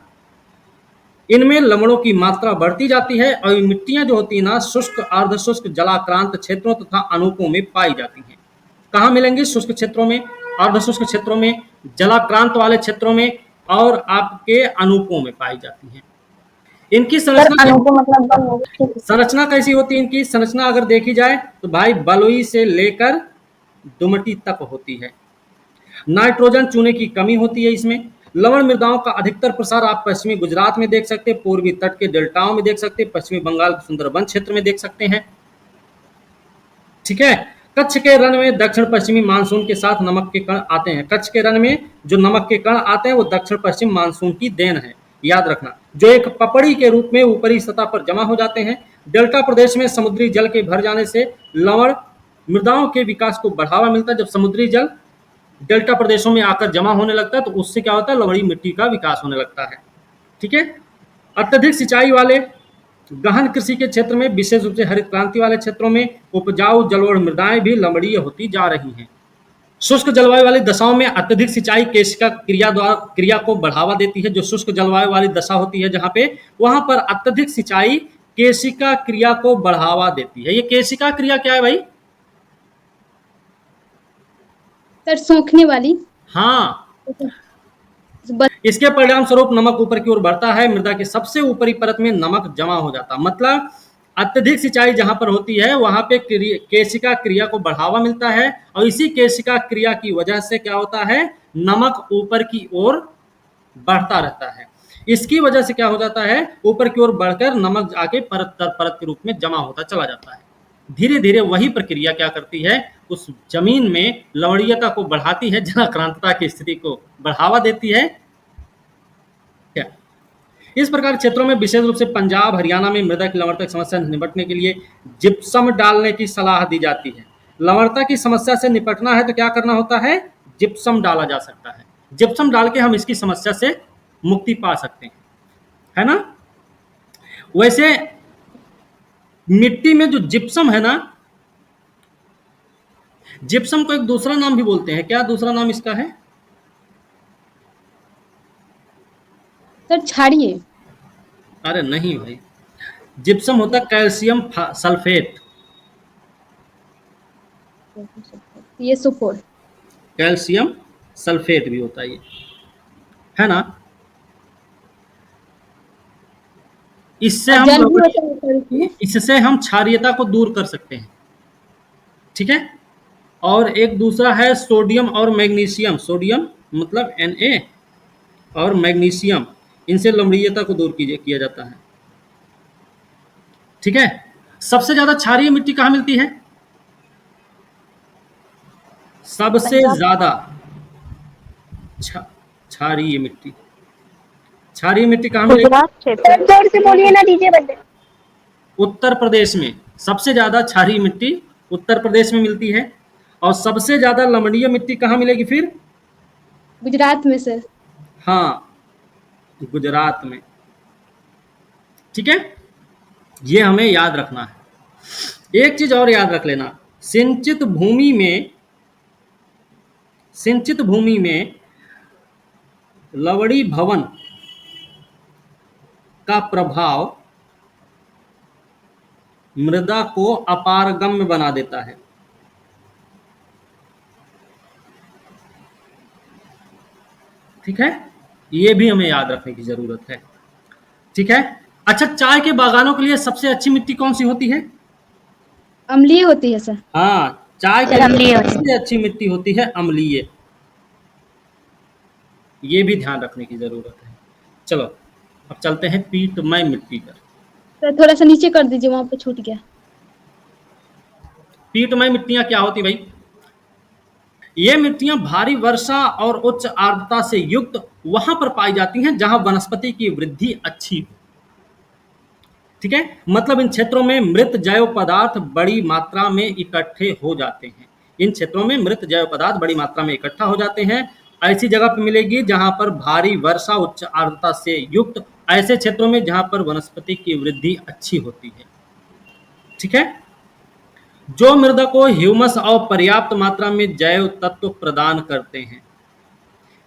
इनमें लवणों की मात्रा बढ़ती जाती है और मिट्टियां जो होती है ना, शुष्क, अर्धशुष्क, जलाक्रांत क्षेत्रों तथा अनूपों में पाई जाती हैं। कहाँ मिलेंगी? शुष्क क्षेत्रों में, अर्धशुष्क क्षेत्रों में, जलाक्रांत वाले क्षेत्रों में और आपके अनूपों में पाई जाती हैं। इनकी संरचना कैसी होती है? इनकी संरचना अगर देखी जाए तो भाई बलुई से लेकर दुमटी तक होती है। नाइट्रोजन, चूने की कमी होती है इसमें। लवण मृदाओं का अधिकतर प्रसार आप पश्चिमी गुजरात में देख सकते हैं, पूर्वी तट के डेल्टाओं में देख सकते हैं, पश्चिमी बंगाल के सुंदरबन क्षेत्र में देख सकते हैं। ठीक है। कच्छ के रण में दक्षिण पश्चिमी मानसून के साथ नमक के कण आते हैं। कच्छ के रण में जो नमक के कण आते हैं वो दक्षिण पश्चिम मानसून की देन है, याद रखना, जो एक पपड़ी के रूप में ऊपरी सतह पर जमा हो जाते हैं। डेल्टा प्रदेश में समुद्री जल के भर जाने से लवण मृदाओं के विकास को बढ़ावा मिलता है। जब समुद्री जल डेल्टा प्रदेशों में आकर जमा होने लगता है तो उससे क्या होता है? लवणी मिट्टी का विकास होने लगता है। ठीक है। अत्यधिक सिंचाई वाले गहन कृषि के क्षेत्र में, विशेष रूप से हरित क्रांति वाले क्षेत्रों में, उपजाऊ जलोढ़ मृदाएं भी लवणीय होती जा रही हैं। शुष्क जलवायु वाली दशाओं में अत्यधिक सिंचाई केशिका क्रिया को बढ़ावा देती है। जो शुष्क जलवायु वाली दशा होती है जहां पे, वहां पर अत्यधिक सिंचाई केशिका क्रिया को बढ़ावा देती है। ये केशिका क्रिया क्या है भाई? सर सूखने वाली। हाँ, इसके परिणाम स्वरूप नमक ऊपर की ओर बढ़ता है, मृदा की सबसे ऊपरी परत में नमक जमा हो जाता है। मतलब अत्यधिक सिंचाई जहां पर होती है वहां पे केशिका क्रिया को बढ़ावा मिलता है और इसी केशिका क्रिया की वजह से क्या होता है? नमक ऊपर की ओर बढ़ता रहता है। इसकी वजह से क्या हो जाता है? ऊपर की ओर बढ़कर नमक आके परत दर परत के रूप में जमा होता चला जाता है। धीरे धीरे वही प्रक्रिया क्या करती है? उस जमीन में लवणीयता को बढ़ाती है, जलाक्रांतता की स्थिति को बढ़ावा देती है। क्या इस प्रकार क्षेत्रों में, विशेष रूप से पंजाब, हरियाणा में मृदा की लवणता की समस्या से निपटने के लिए जिप्सम डालने की सलाह दी जाती है। लवणता की समस्या से निपटना है तो क्या करना होता है? जिप्सम डाला जा सकता है। जिप्सम डाल के हम इसकी समस्या से मुक्ति पा सकते हैं, है ना। वैसे मिट्टी में जो जिप्सम है ना, जिप्सम को एक दूसरा नाम भी बोलते हैं। क्या दूसरा नाम इसका है? सर छाड़िए। अरे नहीं भाई, जिप्सम होता है कैल्शियम सल्फेट। ये सुपोर। कैल्शियम सल्फेट भी होता है ये, है ना। इससे हम क्षारीयता को दूर कर सकते हैं। ठीक है। और एक दूसरा है सोडियम और मैग्नीशियम। सोडियम मतलब Na और मैग्नीशियम, इनसे लवणीयता को दूर किया जाता है। ठीक है। सबसे ज्यादा क्षारीय मिट्टी कहाँ मिलती है? सबसे ज्यादा क्षारीय मिट्टी कहाँ मिलेगी? जोर से बोलिए ना, डीजे बंद है। उत्तर प्रदेश में सबसे ज्यादा क्षारीय मिट्टी उत्तर प्रदेश में मिलती है, और सबसे ज्यादा लवणीय मिट्टी कहाँ मिलेगी फिर? गुजरात में सर। हाँ, गुजरात में। ठीक है, ये हमें याद रखना है। एक चीज और याद रख लेना, सिंचित भूमि में लवणी भवन का प्रभाव मृदा को अपारगम्य बना देता है। ठीक है, ये भी हमें याद रखने की जरूरत है। ठीक है, अच्छा, चाय के बागानों के लिए सबसे अच्छी मिट्टी कौन सी होती है? अम्लीय होती है सर। हाँ, चाय के सर लिए अम्लीय होती है। सबसे अच्छी मिट्टी होती है अम्लीय। ये भी ध्यान रखने की जरूरत है। चलो, अब चलते हैं पीटमय मिट्टी पर। सर थोड़ा सा नीचे कर दीजिए, वहां पे छूट गया। पीटमय मिट्टियां क्या होती भाई? ये मिट्टियां भारी वर्षा और उच्च आर्द्रता से युक्त वहां पर पाई जाती हैं जहां वनस्पति की वृद्धि अच्छी हो। ठीक है, मतलब इन क्षेत्रों में मृत जैव पदार्थ बड़ी मात्रा में इकट्ठे हो जाते हैं। इन क्षेत्रों में मृत जैव पदार्थ बड़ी मात्रा में इकट्ठा हो जाते हैं। ऐसी जगह पर मिलेगी जहां पर भारी वर्षा उच्च आर्द्रता से युक्त, ऐसे क्षेत्रों में जहां पर वनस्पति की वृद्धि अच्छी होती है। ठीक है, जो मृदा को ह्यूमस और पर्याप्त मात्रा में जैव तत्व प्रदान करते हैं।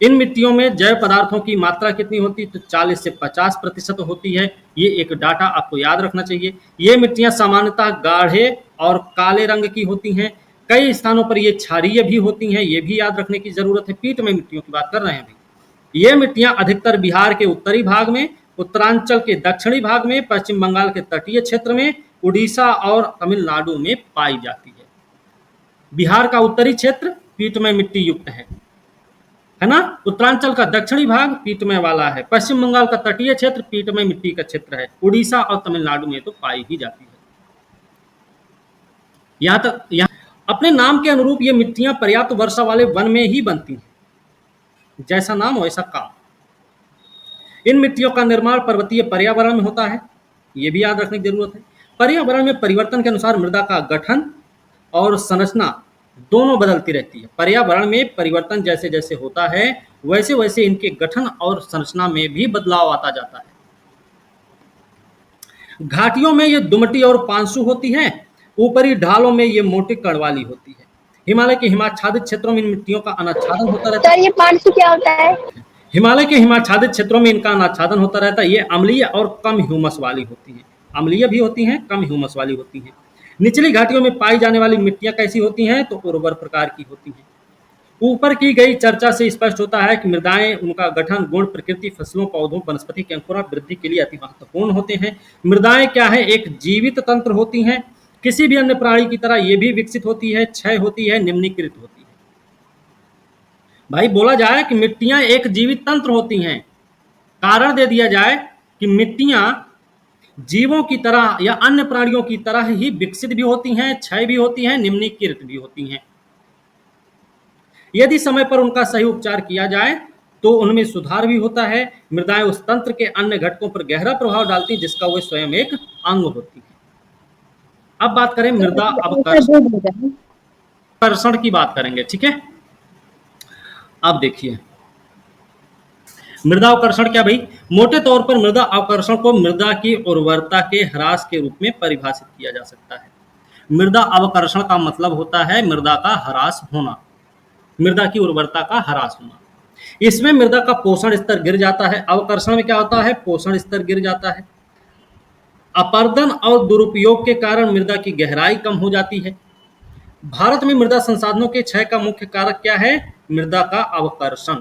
इन मिट्टियों में जैव पदार्थों की मात्रा कितनी होती है? तो 40 से 50% होती है। ये एक डाटा आपको याद रखना चाहिए। ये मिट्टियां सामान्यतः गाढ़े और काले रंग की होती हैं। कई स्थानों पर ये क्षारीय भी होती हैं, ये भी याद रखने की जरूरत है। पीटमय मिट्टियों की बात कर रहे हैं अभी। ये मिट्टियां अधिकतर बिहार के उत्तरी भाग में, उत्तरांचल के दक्षिणी भाग में, पश्चिम बंगाल के तटीय क्षेत्र में, उड़ीसा और तमिलनाडु में पाई जाती है। बिहार का उत्तरी क्षेत्र पीटमय मिट्टी युक्त है ना। उत्तरांचल का दक्षिणी भाग पीटमय वाला है। पश्चिम बंगाल का तटीय क्षेत्र पीटमय मिट्टी का क्षेत्र है। उड़ीसा और तमिलनाडु में तो पाई ही जाती है। यहाँ तक, यहाँ अपने नाम के अनुरूप ये मिट्टियां पर्याप्त वर्षा वाले वन में ही बनती हैं। जैसा नाम वैसा काम। इन मिट्टियों का निर्माण पर्वतीय पर्यावरण में होता है, ये भी याद रखने की जरूरत है। पर्यावरण में परिवर्तन के अनुसार मृदा का गठन और संरचना दोनों बदलती रहती है। पर्यावरण में परिवर्तन जैसे जैसे होता है, वैसे वैसे इनके गठन और संरचना में भी बदलाव आता जाता है। घाटियों में ये दुमटी और पांसु होती है। ऊपरी ढालों में ये मोटी कण वाली होती है। हिमालय के हिमाच्छादित क्षेत्रों में इन मिट्टियों का अनाच्छादन होता रहता है। सर ये पांसु क्या होता है? हिमालय के हिमाच्छादित क्षेत्रों में इनका अनाच्छादन होता रहता है। ये अम्लीय और कम ह्यूमस वाली होती हैं। अम्लीय भी होती हैं, कम ह्यूमस वाली होती हैं। निचली घाटियों में पाई जाने वाली मिट्टियां कैसी होती हैं? तो उर्वर प्रकार की होती हैं। ऊपर की गई चर्चा से स्पष्ट होता है कि मृदाएं, उनका गठन, गुण, प्रकृति, फसलों, पौधों, वनस्पति के अंकुरण वृद्धि के लिए अति महत्वपूर्ण होते हैं। मृदाएं क्या है? एक जीवित तंत्र होती हैं। किसी भी अन्य प्राणी की तरह ये भी विकसित होती है, क्षय होती है, निम्नीकृत होती है। भाई बोला जाए कि मिट्टियां एक जीवित तंत्र होती हैं, कारण दे दिया जाए कि मिट्टियां जीवों की तरह या अन्य प्राणियों की तरह ही विकसित भी होती हैं, क्षय भी होती हैं, निम्नीकृत भी होती हैं। यदि समय पर उनका सही उपचार किया जाए तो उनमें सुधार भी होता है। मृदाएं उस तंत्र के अन्य घटकों पर गहरा प्रभाव डालती हैं जिसका वे स्वयं एक अंग होती है। अब बात करें मृदा अवकर्षण की बात करेंगे। ठीक है, अब देखिए मृदा अवकर्षण क्या भाई? मोटे तौर पर मृदा अवकर्षण को मृदा की उर्वरता के ह्रास के रूप में परिभाषित किया जा सकता है। मृदा अवकर्षण का मतलब होता है मृदा का ह्रास होना, मृदा की उर्वरता का ह्रास होना। इसमें मृदा का पोषण स्तर गिर जाता है। अवकर्षण में क्या होता है? पोषण स्तर गिर जाता है। अपर्दन और दुरुपयोग के कारण मृदा की गहराई कम हो जाती है। भारत में मृदा संसाधनों के क्षय का मुख्य कारक क्या है? मृदा का अवकर्षण।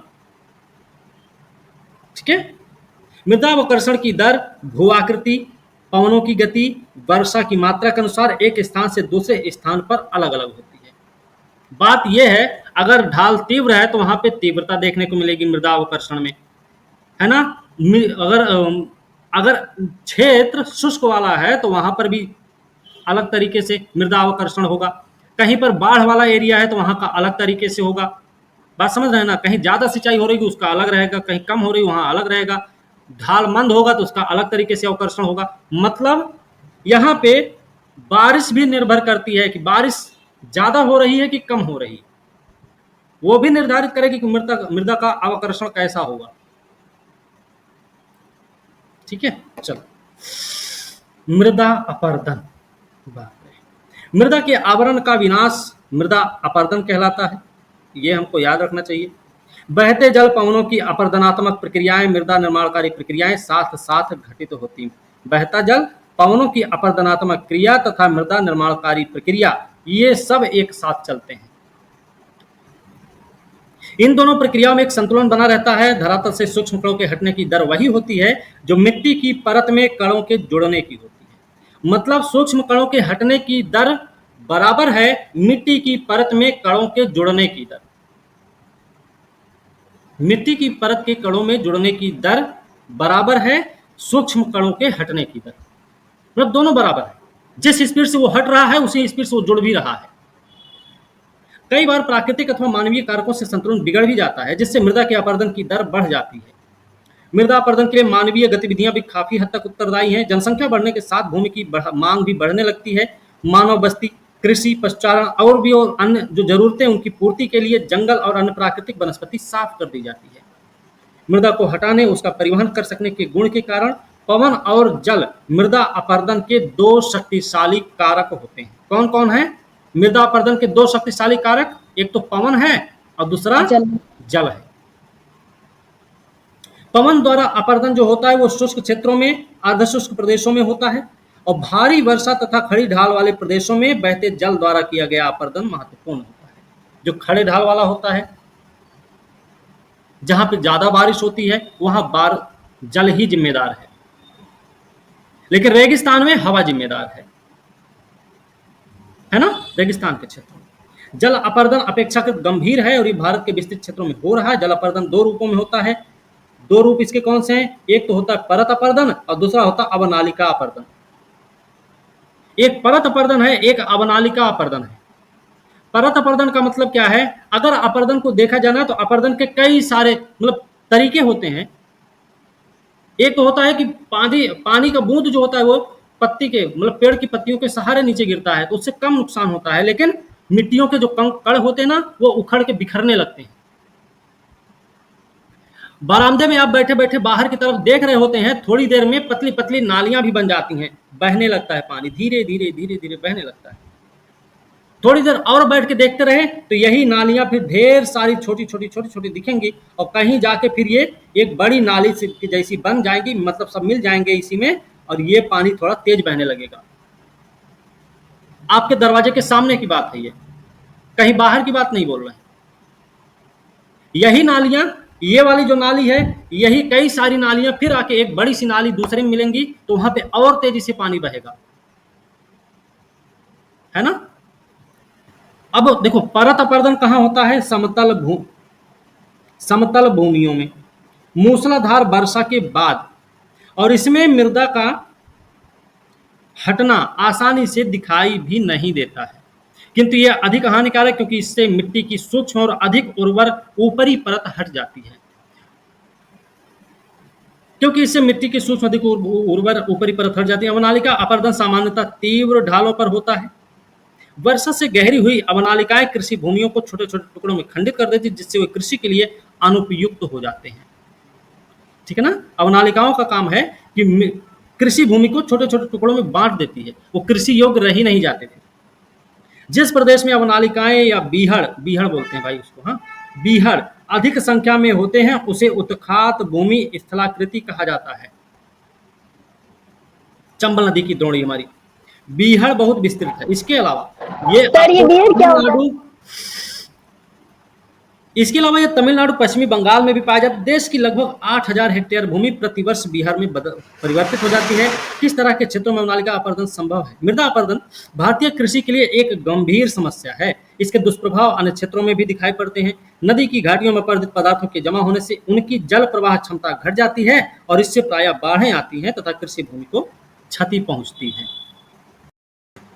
ठीक है, मृदा अवकर्षण की दर, भू आकृति, पवनों की गति, वर्षा की मात्रा के अनुसार एक स्थान से दूसरे स्थान पर अलग अलग होती है। बात यह है, अगर ढाल तीव्र है तो वहां पे तीव्रता देखने को मिलेगी मृदा अवकर्षण में, है ना। अगर क्षेत्र शुष्क वाला है तो वहां पर भी अलग तरीके से मृदा अवकर्षण होगा। कहीं पर बाढ़ वाला एरिया है तो वहां का अलग तरीके से होगा। बात समझ रहे हैं ना। कहीं ज्यादा सिंचाई हो रही है उसका अलग रहेगा, कहीं कम हो रही वहां अलग रहेगा। ढाल मंद होगा तो उसका अलग तरीके से अवकर्षण होगा। मतलब यहाँ पे बारिश भी निर्भर करती है कि बारिश ज्यादा हो रही है कि कम हो रही है, वो भी निर्धारित करेगी कि मृदा मृदा का अवकर्षण कैसा होगा। ठीक है, चलो मृदा अपरदन। मृदा के आवरण का विनाश मृदा अपरदन कहलाता है, ये हमको याद रखना चाहिए। बहते जल पवनों की अपरदनात्मक प्रक्रियाएं मृदा निर्माणकारी प्रक्रियाएं साथ साथ घटित होती हैं। बहता जल पवनों की अपरदनात्मक क्रिया तथा मृदा निर्माणकारी प्रक्रिया ये सब एक साथ चलते हैं। इन दोनों प्रक्रियाओं में एक संतुलन बना रहता है। धरातल से सूक्ष्म कणों के हटने की दर वही होती है जो मिट्टी की परत में कणों के जुड़ने की होती है। मतलब सूक्ष्म कणों के हटने की दर बराबर है मिट्टी की परत में कणों के जुड़ने की दर। मिट्टी की परत के कणों में जुड़ने की दर बराबर है सूक्ष्म कणों के हटने की दर। मतलब दोनों बराबर है, जिस स्पीड से वो हट रहा है उसी स्पीड से वो जुड़ भी रहा है। कई बार प्राकृतिक अथवा मानवीय कारकों से संतुलन बिगड़ भी जाता है, जिससे मृदा के अपरदन की दर बढ़ जाती है। मृदा अपरदन के लिए मानवीय गतिविधियां भी काफी हद तक उत्तरदायी हैं। जनसंख्या बढ़ने के साथ भूमि की मांग भी बढ़ने लगती है। मानव बस्ती, कृषि, पशुचारण और भी और अन्य जो जरूरतें उनकी पूर्ति के लिए जंगल और अन्य प्राकृतिक वनस्पति साफ कर दी जाती है। मृदा को हटाने, उसका परिवहन कर सकने के गुण के कारण पवन और जल मृदा अपरदन के दो शक्तिशाली कारक होते हैं। कौन कौन है मृदा अपरदन के दो शक्तिशाली कारक? एक तो पवन है और दूसरा जल है। पवन द्वारा अपरदन जो होता है वो शुष्क क्षेत्रों में, अर्ध शुष्क प्रदेशों में होता है, और भारी वर्षा तथा खड़ी ढाल वाले प्रदेशों में बहते जल द्वारा किया गया अपरदन महत्वपूर्ण होता है। जो खड़े ढाल वाला होता है, जहां पे ज्यादा बारिश होती है वहां जल ही जिम्मेदार है, लेकिन रेगिस्तान में हवा जिम्मेदार है ना। रेगिस्तान के क्षेत्र में जल अपरदन अपेक्षाकृत गंभीर है और ये भारत के विस्तृत क्षेत्रों में हो रहा है। जल अपरदन दो रूपों में होता है। दो रूप इसके कौन से हैं? एक तो होता है परत अपरदन और दूसरा होता है अवनालिका अपरदन। एक परत अपरदन है, एक अवनालिका अपरदन है। परत अपरदन का मतलब क्या है? अगर अपरदन को देखा जाना तो अपरदन के कई सारे मतलब तरीके होते हैं। एक तो होता है कि पानी का बूंद जो होता है वो पत्ती के मतलब पेड़ की पत्तियों के सहारे नीचे गिरता है तो उससे कम नुकसान होता है, लेकिन मिट्टियों के जो कण होते हैं ना वो उखड़ के बिखरने लगते हैं। बरामदे में आप बैठे बैठे बाहर की तरफ देख रहे होते हैं, थोड़ी देर में पतली पतली नालियां भी बन जाती हैं, बहने लगता है पानी, धीरे धीरे धीरे धीरे बहने लगता है। थोड़ी देर और बैठ के देखते रहे तो यही नालियां फिर ढेर सारी छोटी छोटी छोटी छोटी दिखेंगी और कहीं जाके फिर ये एक बड़ी नाली की जैसी बन जाएगी, मतलब सब मिल जाएंगे इसी में और ये पानी थोड़ा तेज बहने लगेगा। आपके दरवाजे के सामने की बात है ये, कहीं बाहर की बात नहीं बोल रहे हैं। यही नालियां, ये वाली जो नाली है, यही कई सारी नालियां फिर आके एक बड़ी सी नाली दूसरे में मिलेंगी तो वहां पे और तेजी से पानी बहेगा, है ना। अब देखो परत अपरदन कहां होता है? समतल भूमियों में मूसलाधार वर्षा के बाद, और इसमें मृदा का हटना आसानी से दिखाई भी नहीं देता है, किंतु यह अधिक हानिकारक क्योंकि इससे मिट्टी की सूक्ष्म और अधिक उर्वर ऊपरी परत हट जाती है। क्योंकि इससे मिट्टी की सूक्ष्म अधिक उर्वर ऊपरी परत हट जाती है। अवनालिका अपरदन सामान्यतः तीव्र ढालों पर होता है। वर्षा से गहरी हुई अवनालिकाएं कृषि भूमियों को छोटे छोटे टुकड़ों में खंडित कर देती है, जिससे वे कृषि के लिए अनुपयुक्त हो जाते हैं। ठीक है ना। अवनालिकाओं का काम है कि कृषि भूमि को छोटे छोटे टुकड़ों में बांट देती है, वो कृषि योग्य रह ही नहीं जाते थे। जिस प्रदेश में अवनालिकाएं या बीहड़ बोलते हैं भाई उसको, हाँ बीहड़ अधिक संख्या में होते हैं उसे उत्खात भूमि स्थलाकृति कहा जाता है। चंबल नदी की द्रोणी हमारी बीहड़ बहुत विस्तृत है। इसके अलावा ये तमिलनाडु, इसके अलावा ये तमिलनाडु पश्चिमी बंगाल में भी पाया जाता है। देश की लगभग 8000 हेक्टेयर भूमि प्रतिवर्ष बिहार में परिवर्तित हो जाती है। किस तरह के क्षेत्रों में अवनालिका अपरदन संभव है? मृदा अपरदन भारतीय कृषि के लिए एक गंभीर समस्या है। इसके दुष्प्रभाव अन्य क्षेत्रों में भी दिखाई पड़ते हैं। नदी की घाटियों में अपरदित पदार्थों के जमा होने से उनकी जल प्रवाह क्षमता घट जाती है और इससे प्रायः बाढ़ें आती हैं तथा कृषि भूमि को क्षति पहुंचती है।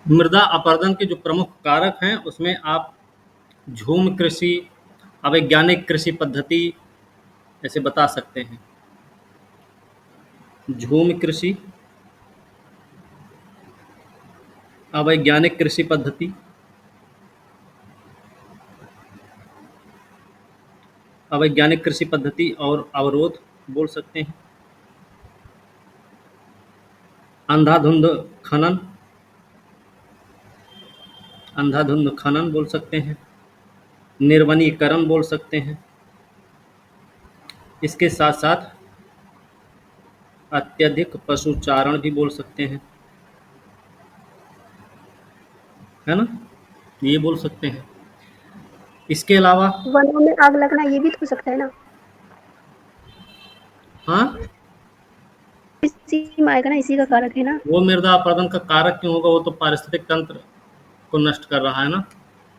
मृदा अपरदन के जो प्रमुख कारक हैं उसमें आप झूम कृषि, अवैज्ञानिक कृषि पद्धति ऐसे बता सकते हैं। झूम कृषि, अवैज्ञानिक कृषि पद्धति, अवैज्ञानिक कृषि पद्धति और अवरोध बोल सकते हैं। अंधाधुंध खनन, अंधाधुंध खनन बोल सकते हैं। निर्वनीकरण बोल सकते हैं। इसके साथ साथ अत्यधिक पशुचारण भी बोल सकते हैं, है ना, ये बोल सकते हैं। इसके अलावा वनों में आग लगना ये भी तो हो सकता है ना, हाँ, इसी में आएगा ना, इसी का कारक है ना। वो मृदा अपरदन का कारक क्यों होगा? वो तो पारिस्थितिक तंत्र को नष्ट कर रहा है ना,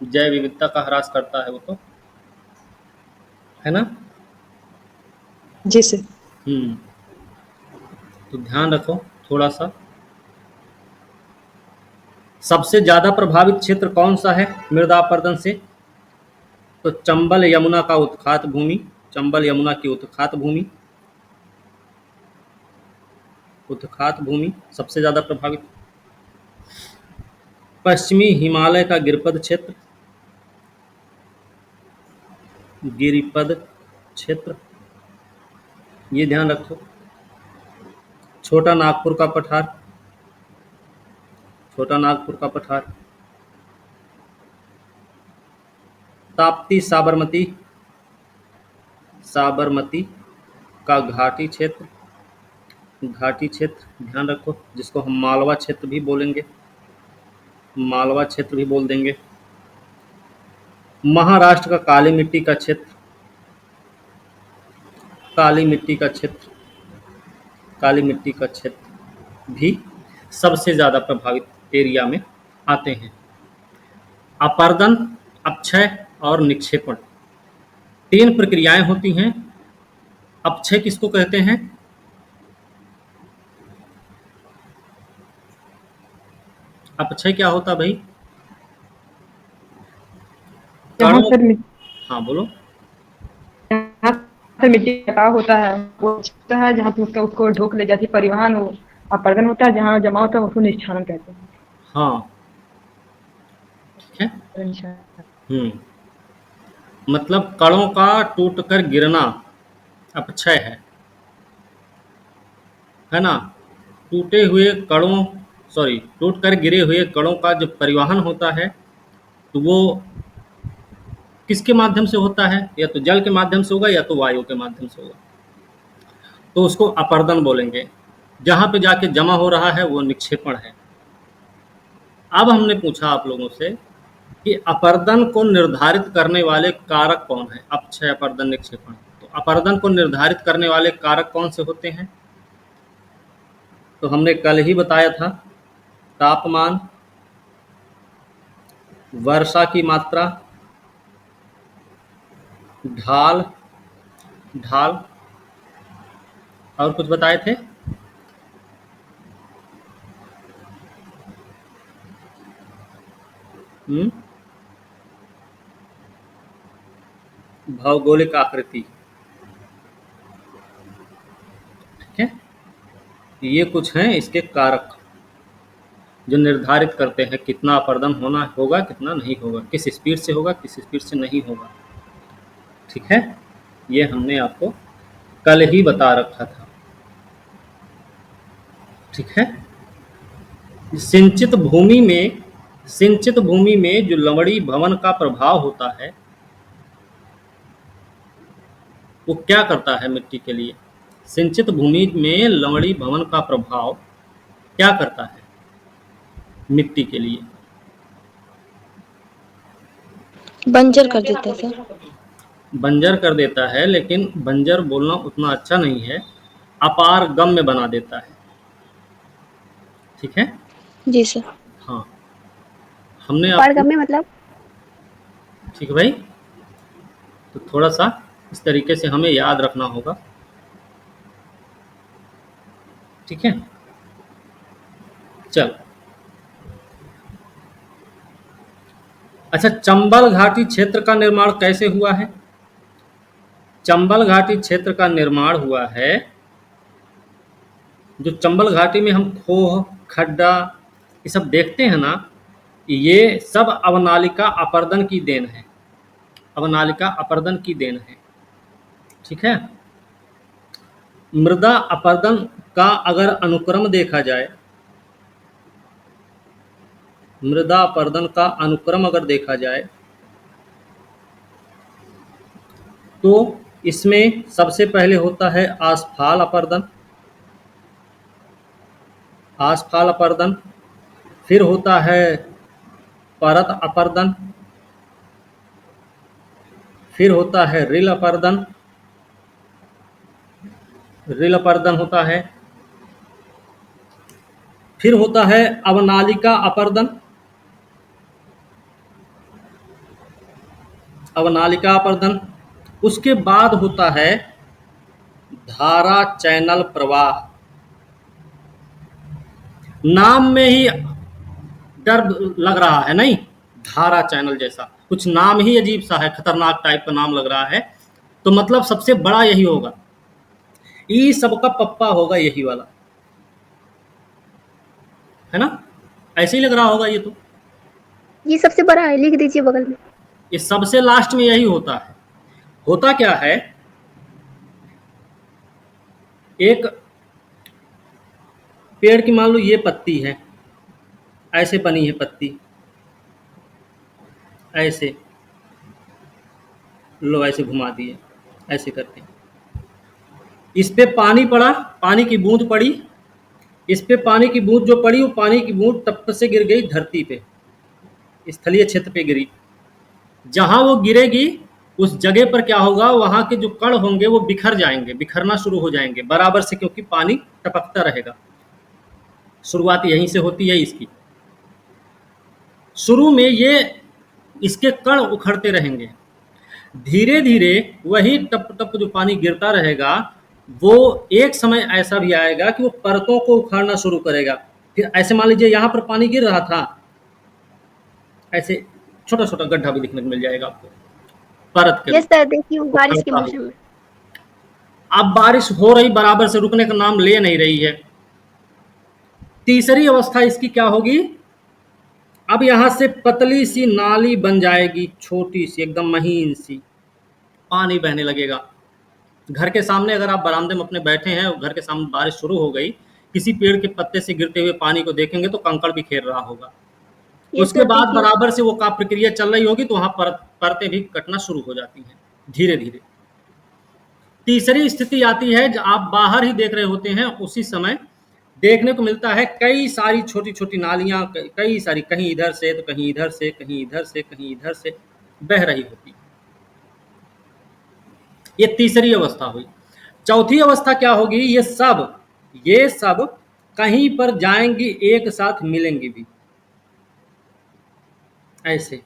जैव विविधता का ह्रास करता है वो तो, है ना। जी सर। तो ध्यान रखो थोड़ा सा। सबसे ज्यादा प्रभावित क्षेत्र कौन सा है मृदा अपरदन से? तो चंबल यमुना का उत्खात भूमि, चंबल यमुना की उत्खात भूमि, उत्खात भूमि सबसे ज्यादा प्रभावित। पश्चिमी हिमालय का गिरिपद क्षेत्र, गिरिपद क्षेत्र, ये ध्यान रखो। छोटा नागपुर का पठार, छोटा नागपुर का पठार। ताप्ती साबरमती, साबरमती का घाटी क्षेत्र, घाटी क्षेत्र ध्यान रखो, जिसको हम मालवा क्षेत्र भी बोलेंगे, मालवा क्षेत्र भी बोल देंगे। महाराष्ट्र का काली मिट्टी का क्षेत्र, काली मिट्टी का क्षेत्र, काली मिट्टी का क्षेत्र भी सबसे ज़्यादा प्रभावित एरिया में आते हैं। अपरदन, अपक्षय और निक्षेपण, 3 प्रक्रियाएं होती हैं। अपक्षय किसको कहते हैं? अपक्षय क्या होता भाई? जहाँ पर हाँ बोलो। जहाँ से मिट्टी कटाव होता है वो होता है, जहाँ पे उसको ढोक ले जाती परिवहन, वो अपरदन होता है। जहाँ जमा होता है उसको निष्ठालन कहते हैं। हाँ ठीक है। मतलब कणों का टूटकर गिरना अपक्षय है ना। टूटे हुए कणों, सॉरी, टूटकर गिरे हुए कणों का जो परिवहन होता है तो वो किसके माध्यम से होता है? या तो जल के माध्यम से होगा या तो वायु के माध्यम से होगा, तो उसको अपरदन बोलेंगे। जहां पे जाके जमा हो रहा है वो निक्षेपण है। अब हमने पूछा आप लोगों से कि अपरदन को निर्धारित करने वाले कारक कौन है? अपक्षय, अपरदन, निक्षेपण। तो अपरदन को निर्धारित करने वाले कारक कौन से होते हैं? तो हमने कल ही बताया था, तापमान, वर्षा की मात्रा, ढाल, ढाल, और कुछ बताए थे? भौगोलिक आकृति, ठीक है। ये कुछ हैं इसके कारक जो निर्धारित करते हैं कितना अपरदन होना होगा, कितना नहीं होगा, किस स्पीड से होगा, किस स्पीड से नहीं होगा, ठीक है। ये हमने आपको कल ही बता रखा था, ठीक है। सिंचित भूमि में, सिंचित भूमि में जो लवणी भवन का प्रभाव होता है वो क्या करता है मिट्टी के लिए? सिंचित भूमि में लवणी भवन का प्रभाव क्या करता है मिट्टी के लिए? बंजर कर देता है सर। बंजर कर देता है, लेकिन बंजर बोलना उतना अच्छा नहीं है, अपार गम्य बना देता है, ठीक है। जी सर। हाँ, हमने पारगम्य में मतलब, ठीक है भाई, तो थोड़ा सा इस तरीके से हमें याद रखना होगा, ठीक है। चल, अच्छा, चंबल घाटी क्षेत्र का निर्माण कैसे हुआ है? चंबल घाटी क्षेत्र का निर्माण हुआ है, जो चंबल घाटी में हम खोह, खड्डा, ये सब देखते हैं ना, ये सब अवनालिका अपर्दन की देन है, अवनालिका अपर्दन की देन है। ठीक है। मृदा अपर्दन का अगर अनुक्रम देखा जाए, मृदा अपर्दन का अनुक्रम अगर देखा जाए तो इसमें सबसे पहले होता है आस्फाल अपर्दन, आस्फाल अपर्दन, फिर होता है परत अपर्दन, फिर होता है रिल अपर्दन, रिल अपर्दन होता है, फिर होता है अवनालिका अपर्दन, अवनालिका अपर्दन, उसके बाद होता है धारा चैनल प्रवाह। नाम में ही डर लग रहा है नहीं, धारा चैनल जैसा कुछ नाम ही अजीब सा है, खतरनाक टाइप का नाम लग रहा है, तो मतलब सबसे बड़ा यही होगा, ई सबका पप्पा होगा यही वाला, है ना, ऐसे ही लग रहा होगा ये तो। ये सबसे बड़ा है, लिख दीजिए बगल में। ये सबसे लास्ट में यही होता है। होता क्या है, एक पेड़ की मान लो ये पत्ती है, ऐसे बनी है पत्ती, ऐसे लो, ऐसे घुमा दिए ऐसे करके, इस पे पानी पड़ा, पानी की बूंद पड़ी, इस पे पानी की बूंद जो पड़ी वो पानी की बूंद टप से गिर गई धरती पे, स्थलीय क्षेत्र पे गिरी। जहां वो गिरेगी उस जगह पर क्या होगा, वहां के जो कण होंगे वो बिखर जाएंगे, बिखरना शुरू हो जाएंगे बराबर से, क्योंकि पानी टपकता रहेगा। शुरुआत यहीं से होती है इसकी। शुरू में ये इसके कण उखड़ते रहेंगे, धीरे धीरे वही टप टप जो पानी गिरता रहेगा वो एक समय ऐसा भी आएगा कि वो परतों को उखाड़ना शुरू करेगा। फिर ऐसे मान लीजिए यहाँ पर पानी गिर रहा था, ऐसे छोटा छोटा गड्ढा भी दिखने को मिल जाएगा आपको परत के। यस सर, देखिए बारिश के मौसम में। अब बारिश हो रही बराबर से, रुकने का नाम ले नहीं रही है। तीसरी अवस्था इसकी क्या होगी, अब यहां से पतली सी नाली बन जाएगी, छोटी सी एकदम महीन सी, पानी बहने लगेगा। घर के सामने अगर आप बरामदे में अपने बैठे हैं, घर के सामने बारिश शुरू हो गई, किसी पेड़ के पत्ते से गिरते हुए पानी को देखेंगे तो कंकड़ भी खेल रहा होगा। उसके बाद बराबर से वो का प्रक्रिया चल रही होगी तो वहां परतें भी कटना शुरू हो जाती हैं धीरे धीरे। तीसरी स्थिति आती है जब आप बाहर ही देख रहे होते हैं, उसी समय देखने को मिलता है कई सारी छोटी छोटी नालियां, कई सारी, कहीं इधर से तो कहीं इधर से, कहीं इधर से, कहीं इधर से बह रही होती। ये तीसरी अवस्था हुई। चौथी अवस्था क्या होगी, ये सब कहीं पर जाएंगी, एक साथ मिलेंगी भी, ऐसे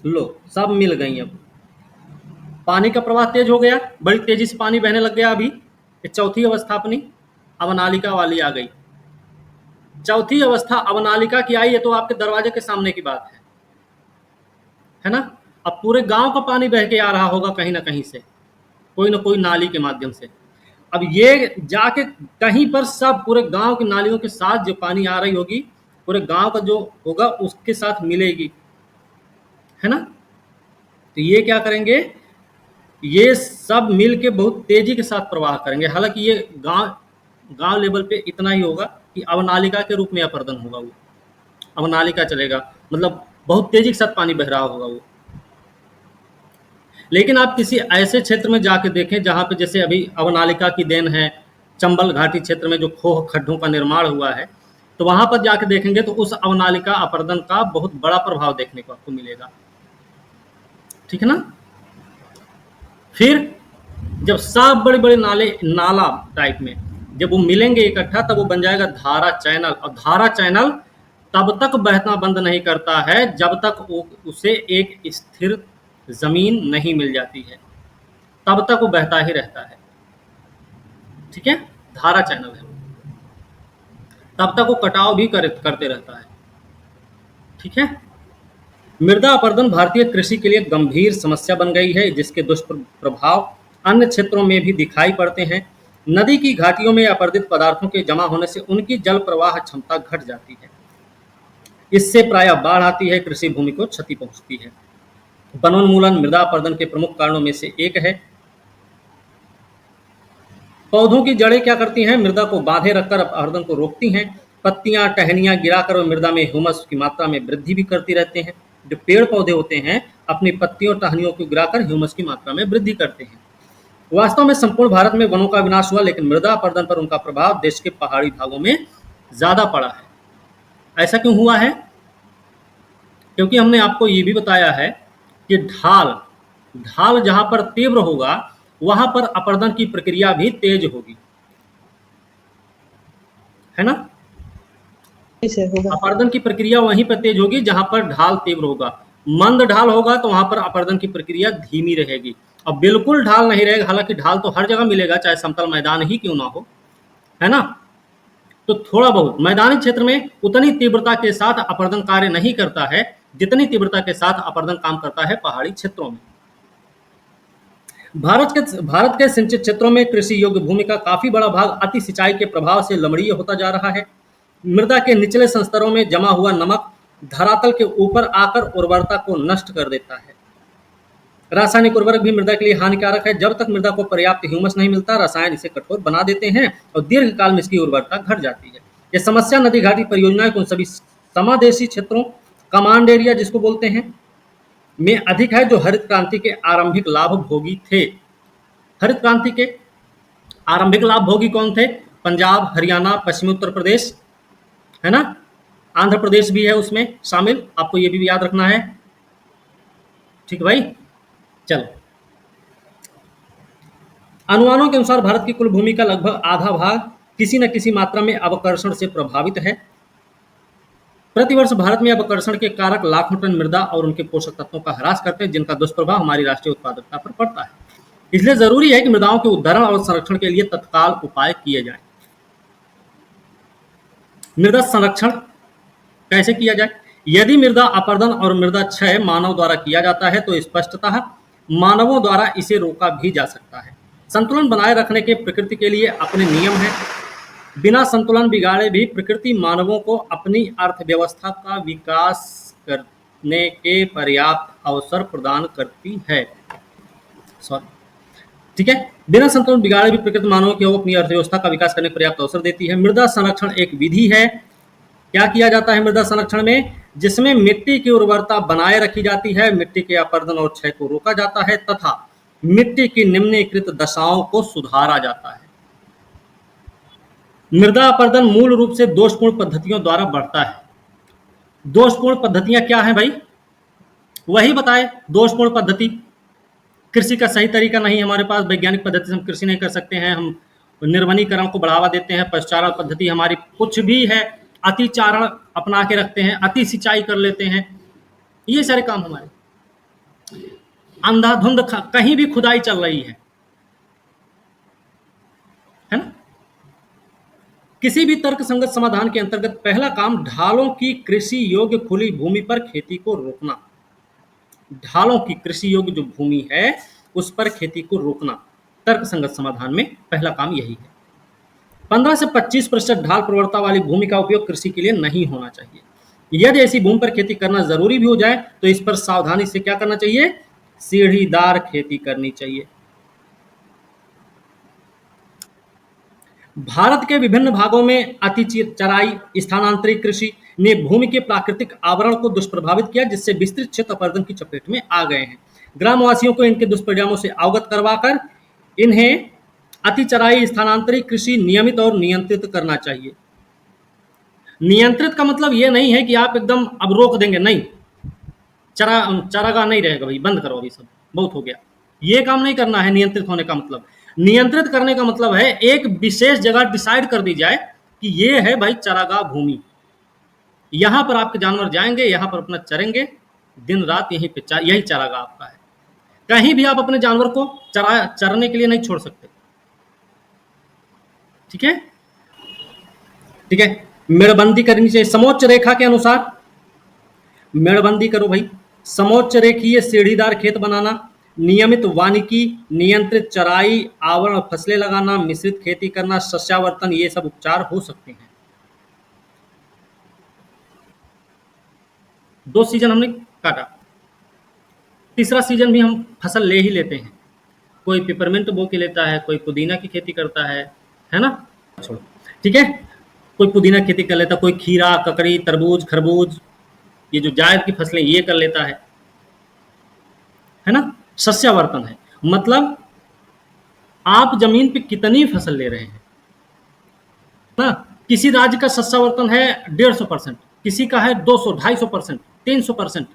लो सब मिल गई। अब पानी का प्रवाह तेज हो गया, बड़ी तेजी से पानी बहने लग गया। अभी ये चौथी अवस्था अपनी अवनालिका वाली आ गई। चौथी अवस्था अवनालिका की आई, ये तो आपके दरवाजे के सामने की बात है ना। अब पूरे गांव का पानी बह के आ रहा होगा कहीं ना कहीं से, कोई ना कोई नाली के माध्यम से। अब ये जाके कहीं पर सब पूरे गांव की नालियों के साथ जो पानी आ रही होगी, पूरे गांव का जो होगा उसके साथ मिलेगी, है ना। तो ये क्या करेंगे, ये सब मिल के बहुत तेजी के साथ प्रवाह करेंगे। हालांकि ये गांव लेवल पे इतना ही होगा कि अवनालिका के रूप में अपर्दन होगा, वो अवनालिका चलेगा, मतलब बहुत तेजी के साथ पानी बह रहा होगा वो। लेकिन आप किसी ऐसे क्षेत्र में जाके देखें जहाँ पे जैसे अभी अवनालिका की देन है, चंबल घाटी क्षेत्र में जो खोह खड्डों का निर्माण हुआ है, तो वहाँ पर जाके देखेंगे तो उस अवनालिका अपर्दन का बहुत बड़ा प्रभाव देखने को आपको मिलेगा, ठीक है ना। फिर जब सब बड़े बड़े नाला टाइप में जब वो मिलेंगे इकट्ठा, तब वो बन जाएगा धारा चैनल। और धारा चैनल तब तक बहना बंद नहीं करता है जब तक उसे एक स्थिर जमीन नहीं मिल जाती है, तब तक वो बहता ही रहता है, ठीक है। धारा चैनल है, तब तक वो कटाव भी करते रहता है, ठीक है। मृदा अपर्दन भारतीय कृषि के लिए गंभीर समस्या बन गई है, जिसके दुष्प्रभाव अन्य क्षेत्रों में भी दिखाई पड़ते हैं। नदी की घाटियों में अपरदित पदार्थों के जमा होने से उनकी जल प्रवाह क्षमता घट जाती है। इससे प्रायः बाढ़ आती है, कृषि भूमि को क्षति पहुंचती है। वनोन्मूलन मृदा अपरदन के प्रमुख कारणों में से एक है। पौधों की जड़ें क्या करती हैं? मृदा को बांधे रखकर अपरदन को रोकती हैं। पत्तियां, टहनियां गिराकर और मृदा में ह्यूमस की मात्रा में वृद्धि भी करती रहते हैं। जो पेड़ पौधे होते हैं अपनी पत्तियों टहनियों को गिराकर ह्यूमस की मात्रा में वृद्धि करते हैं। वास्तव में संपूर्ण भारत में वनों का विनाश हुआ, लेकिन मृदा अपरदन पर उनका प्रभाव देश के पहाड़ी भागों में ज्यादा पड़ा है। ऐसा क्यों हुआ है? क्योंकि हमने आपको ये भी बताया है कि ढाल जहां पर तीव्र होगा वहां पर अपरदन की प्रक्रिया भी तेज होगी, है ना? अपरदन की प्रक्रिया वहीं पर तेज होगी जहां पर ढाल तीव्र होगा। मंद ढाल होगा तो वहां पर अपरदन की प्रक्रिया धीमी रहेगी। अब बिल्कुल ढाल नहीं रहेगा, हालांकि ढाल तो हर जगह मिलेगा, चाहे समतल मैदान ही क्यों ना हो, है ना? तो थोड़ा बहुत मैदानी क्षेत्र में उतनी तीव्रता के साथ अपरदन कार्य नहीं करता है जितनी तीव्रता के साथ अपरदन काम करता है पहाड़ी क्षेत्रों में। भारत के सिंचित क्षेत्रों में कृषि योग्य भूमि का काफी बड़ा भाग अति सिंचाई के प्रभाव से लवणीय होता जा रहा है। मृदा के निचले संस्तरों में जमा हुआ नमक धरातल के ऊपर आकर उर्वरता को नष्ट कर देता है। रासायनिक उर्वरक भी मृदा के लिए हानिकारक है। जब तक मृदा को पर्याप्त ह्यूमस नहीं मिलता, रसायन इसे कठोर बना देते हैं और दीर्घकाल में इसकी उर्वरता घट जाती है। यह समस्या नदी घाटी परियोजनाएं उन सभी समादेशी क्षेत्रों, कमांड एरिया जिसको बोलते हैं, में अधिक है जो हरित क्रांति के आरंभिक लाभ भोगी थे। हरित क्रांति के आरंभिक लाभ भोगी कौन थे? पंजाब, हरियाणा, पश्चिमी उत्तर प्रदेश, है ना? आंध्र प्रदेश भी है उसमें शामिल, आपको ये भी याद रखना है। ठीक भाई, चलो। अनुमानों के अनुसार भारत की कुल भूमि का लगभग आधा भाग किसी न किसी मात्रा में अवकर्षण से प्रभावित है। प्रतिवर्ष भारत में अवकर्षण के कारक लाखों टन मृदा और उनके पोषक तत्वों का ह्रास करते हैं, जिनका दुष्प्रभाव हमारी राष्ट्रीय उत्पादकता पर पड़ता है। इसलिए जरूरी है कि मृदाओं के उद्धारण और संरक्षण के लिए तत्काल उपाय किए जाएं। मृदा संरक्षण कैसे किया जाए? यदि मृदा अपरदन और मृदा क्षय मानव द्वारा किया जाता है तो स्पष्टतः मानवों द्वारा इसे रोका भी जा सकता है। संतुलन बनाए रखने के प्रकृति के लिए अपने नियम हैं। बिना संतुलन बिगाड़े भी प्रकृति मानवों को अपनी अर्थव्यवस्था का विकास करने के पर्याप्त अवसर प्रदान करती है। ठीक है, बिना संतुलन बिगाड़े भी प्रकृति मानवों को अपनी अर्थव्यवस्था का विकास करने का पर्याप्त अवसर देती है। मृदा संरक्षण एक विधि है। क्या किया जाता है मृदा संरक्षण में? जिसमें मिट्टी की उर्वरता बनाए रखी जाती है, मिट्टी के अपरदन और क्षय को रोका जाता है तथा मिट्टी की निम्नलिखित दशाओं को सुधारा जाता है। मृदा अपरदन मूल रूप से दोषपूर्ण पद्धतियों द्वारा बढ़ता है। दोषपूर्ण पद्धतियां क्या हैं भाई? वही बताए। दोषपूर्ण पद्धति कृषि का सही तरीका नहीं, हमारे पास वैज्ञानिक पद्धति से हम कृषि नहीं कर सकते हैं, हम निर्वनीकरण को बढ़ावा देते हैं, पशुचारण पद्धति हमारी कुछ भी है, अतिचारण अपना के रखते हैं, अति सिंचाई कर लेते हैं, ये सारे काम हमारे। अंधाधुंध कहीं भी खुदाई चल रही है ना? किसी भी तर्क संगत समाधान के अंतर्गत पहला काम ढालों की कृषि योग्य खुली भूमि पर खेती को रोकना। ढालों की कृषि योग्य जो भूमि है उस पर खेती को रोकना तर्क संगत समाधान में पहला काम यही है। 15 से 25% ढाल प्रवणता वाली भूमि का उपयोग कृषि के लिए नहीं होना चाहिए। यदि ऐसी भूमि पर खेती करना जरूरी भी हो जाए तो इस पर सावधानी से क्या करना चाहिए? सीढ़ीदार खेती करनी चाहिए। भारत के विभिन्न भागों में अति चराई, स्थानांतरित कृषि ने भूमि के प्राकृतिक आवरण को दुष्प्रभावित किया, जिससे विस्तृत क्षेत्र अपरदन की चपेट में आ गए हैं। ग्रामवासियों को इनके दुष्परिणामों से अवगत करवाकर इन्हें अति चराई, स्थानांतरित कृषि नियमित और नियंत्रित करना चाहिए। नियंत्रित का मतलब यह नहीं है कि आप एकदम अब रोक देंगे, नहीं, चारागाह नहीं रहेगा भाई, बंद करो अभी सब, बहुत हो गया, ये काम नहीं करना है। नियंत्रित होने का मतलब, नियंत्रित करने का मतलब है एक विशेष जगह डिसाइड कर दी जाए कि ये है भाई चारागाह भूमि, यहां पर आपके जानवर जाएंगे, यहां पर अपना चरेंगे, दिन रात यहीं पे यही चारागाह आपका है। कहीं भी आप अपने जानवर को चरने के लिए नहीं छोड़ सकते। ठीक है, ठीक है। मेड़बंदी करनी चाहिए समोच्च रेखा के अनुसार, मेड़बंदी करो भाई। समोच्च रेखीय सीढ़ीदार खेत बनाना, नियमित वानिकी, नियंत्रित चराई, आवरण फसलें लगाना, मिश्रित खेती करना, सस्यावर्तन, ये सब उपचार हो सकते हैं। 2 सीजन हमने काटा, तीसरा सीजन भी हम फसल ले ही लेते हैं। कोई पिपरमिंट बो के लेता है, कोई पुदीना की खेती करता है ना? छोड़ो, ठीक है। कोई पुदीना की खेती कर लेता है, कोई खीरा, ककड़ी, तरबूज, खरबूज, ये जो जायद की फसलें ये कर लेता है ना? सस्यावर्तन है, मतलब आप जमीन पे कितनी फसल ले रहे हैं ना। किसी राज्य का सस्यावर्तन है 150%, किसी का है 200, 250%, 300%।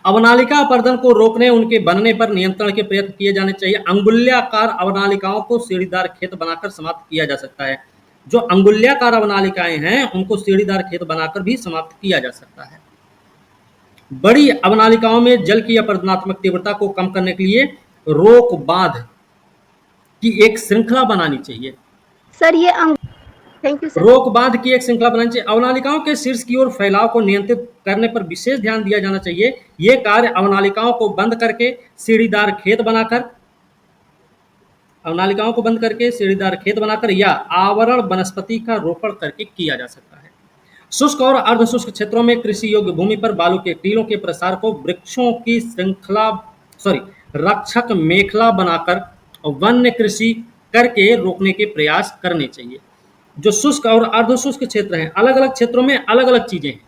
अवनालिका अपर्दन को रोकने, उनके बनने पर नियंत्रण के प्रयत्न किए जाने चाहिए। अंगुल्याकार अवनालिकाओं को सीढ़ीदार खेत बनाकर समाप्त किया जा सकता है। जो अंगुल्याकार अवनालिकाएं हैं उनको सीढ़ीदार खेत बनाकर भी समाप्त किया जा सकता है। बड़ी अवनालिकाओं में जल की अपरदनात्मक तीव्रता को कम करने के लिए रोक बांध की एक श्रृंखला बनानी चाहिए। सर ये थैंक यू सर। रोक बांध की एक श्रृंखला बनानी चाहिए। अवनालिकाओं के शीर्ष की ओर फैलाव को नियंत्रित करने पर विशेष ध्यान दिया जाना चाहिए। ये कार्य अवनालिकाओं को बंद करके सीढ़ीदार खेत बनाकर, अवनालिकाओं को बंद करके सीढ़ीदार खेत बनाकर या आवरण वनस्पति का रोपण करके किया जा सकता है। शुष्क और अर्धशुष्क क्षेत्रों में कृषि योग्य भूमि पर बालू के टीलों के प्रसार को वृक्षों की रक्षक मेखला बनाकर वन्य कृषि करके रोकने के प्रयास करने चाहिए। जो शुष्क और अर्धशुष्क क्षेत्र हैं, अलग अलग क्षेत्रों में अलग अलग चीजें हैं।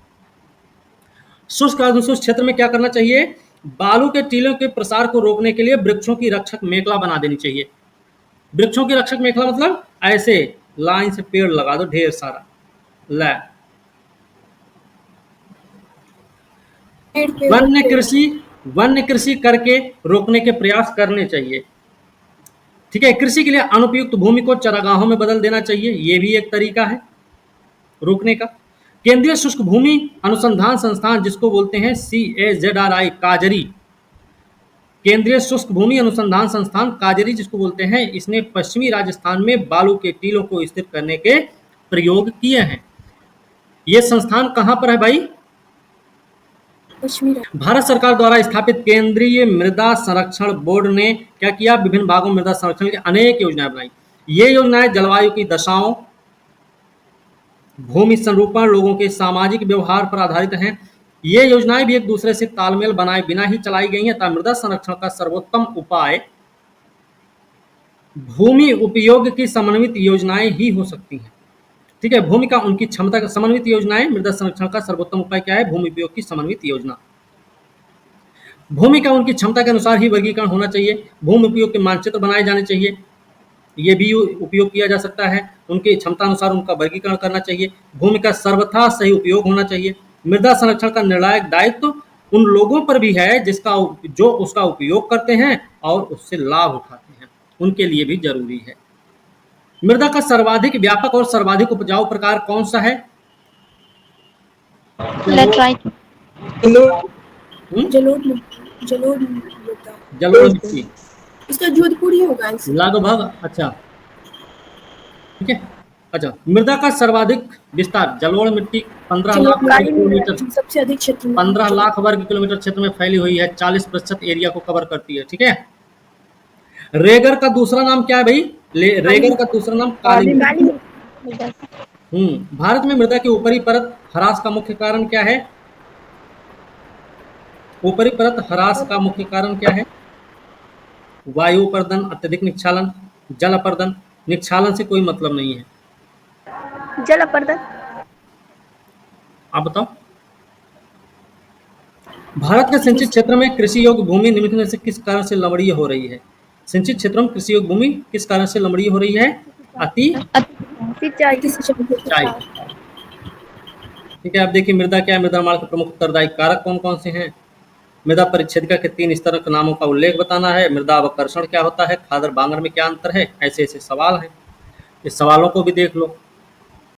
शुष्क अर्धशुष्क क्षेत्र में क्या करना चाहिए? बालू के टीलों के प्रसार को रोकने के लिए वृक्षों की रक्षक मेखला बना देनी चाहिए। वृक्षों की रक्षक मेखला मतलब ऐसे लाइन से पेड़ लगा दो ढेर सारा, वन्य कृषि करके रोकने के प्रयास करने चाहिए। ठीक है। कृषि के लिए अनुपयुक्त भूमि को चरागाहों में बदल देना चाहिए, ये भी एक तरीका है रोकने का। केंद्रीय शुष्क भूमि अनुसंधान संस्थान, जिसको बोलते हैं CAZRI, काजरी, केंद्रीय शुष्क भूमि अनुसंधान संस्थान काजरी जिसको बोलते हैं, इसने पश्चिमी राजस्थान में बालू के टीलों को स्थिर करने के प्रयोग किए हैं। ये संस्थान कहां पर है भाई? भारत सरकार द्वारा स्थापित केंद्रीय मृदा संरक्षण बोर्ड ने क्या किया? विभिन्न भागों में मृदा संरक्षण की अनेक योजनाएं बनाई। ये योजनाएं जलवायु की दशाओं, भूमि संरूपण, लोगों के सामाजिक व्यवहार पर आधारित हैं। ये योजनाएं भी एक दूसरे से तालमेल बनाए बिना ही चलाई गई हैं, तथा मृदा संरक्षण का सर्वोत्तम उपाय भूमि उपयोग की समन्वित योजनाएं ही हो सकती हैं। ठीक है। भूमि का उनकी क्षमता का समन्वित योजनाएं, मृदा संरक्षण का सर्वोत्तम उपाय क्या है? भूमि उपयोग की समन्वित योजना। भूमि का उनकी क्षमता के अनुसार ही वर्गीकरण होना चाहिए। भूमि उपयोग के मानचित्र बनाए जाने चाहिए, ये भी उपयोग किया जा सकता है। उनकी क्षमता अनुसार उनका वर्गीकरण करना चाहिए। भूमि का सर्वथा सही उपयोग होना चाहिए। मृदा संरक्षण का निर्णायक दायित्व उन लोगों पर भी है जो उसका उपयोग करते हैं और उससे लाभ उठाते हैं, उनके लिए भी जरूरी है। मृदा का सर्वाधिक व्यापक और सर्वाधिक उपजाऊ प्रकार कौन सा है? लेटराइट। जलोढ़ मिट्टी, इसका जोधपुर ही होगा लगभग। अच्छा, ठीक है। अच्छा, मृदा का सर्वाधिक विस्तार जलोढ़ मिट्टी 15 लाख वर्ग किलोमीटर, सबसे अधिक क्षेत्र 15 लाख वर्ग किलोमीटर क्षेत्र में फैली हुई है, 40% एरिया को कवर करती है। ठीक है। रेगर का दूसरा नाम क्या है भाई? रेगर का दूसरा नाम काली मिट्टी। भारत में मृदा की ऊपरी परत ह्रास का मुख्य कारण क्या है? ऊपरी परत ह्रास का मुख्य कारण क्या है? वायु अपर्दन, अत्यधिक निक्षालन, जल अपर्दन। निक्षालन से कोई मतलब नहीं है, जल अपर्दन। आप बताओ। भारत के सिंचित क्षेत्र में कृषि योग्य भूमि निम्नलिखित में से किस कारण से लवणीय हो रही है? सिंचित क्षेत्रों में कृषि योग्य भूमि किस कारण से लवणीय हो रही है? अति सिंचाई। सिंचाई। ठीक है। अब देखिए मृदा क्या है? मृदा निर्माण के प्रमुख उत्तरदायी कारक कौन कौन से हैं? मृदा परिच्छेदिका के 3 स्तरों के नामों का उल्लेख बताना है। मृदा अवकर्षण क्या होता है? खादर बांगर में क्या अंतर है? ऐसे ऐसे सवाल हैं, इस सवालों को भी देख लो।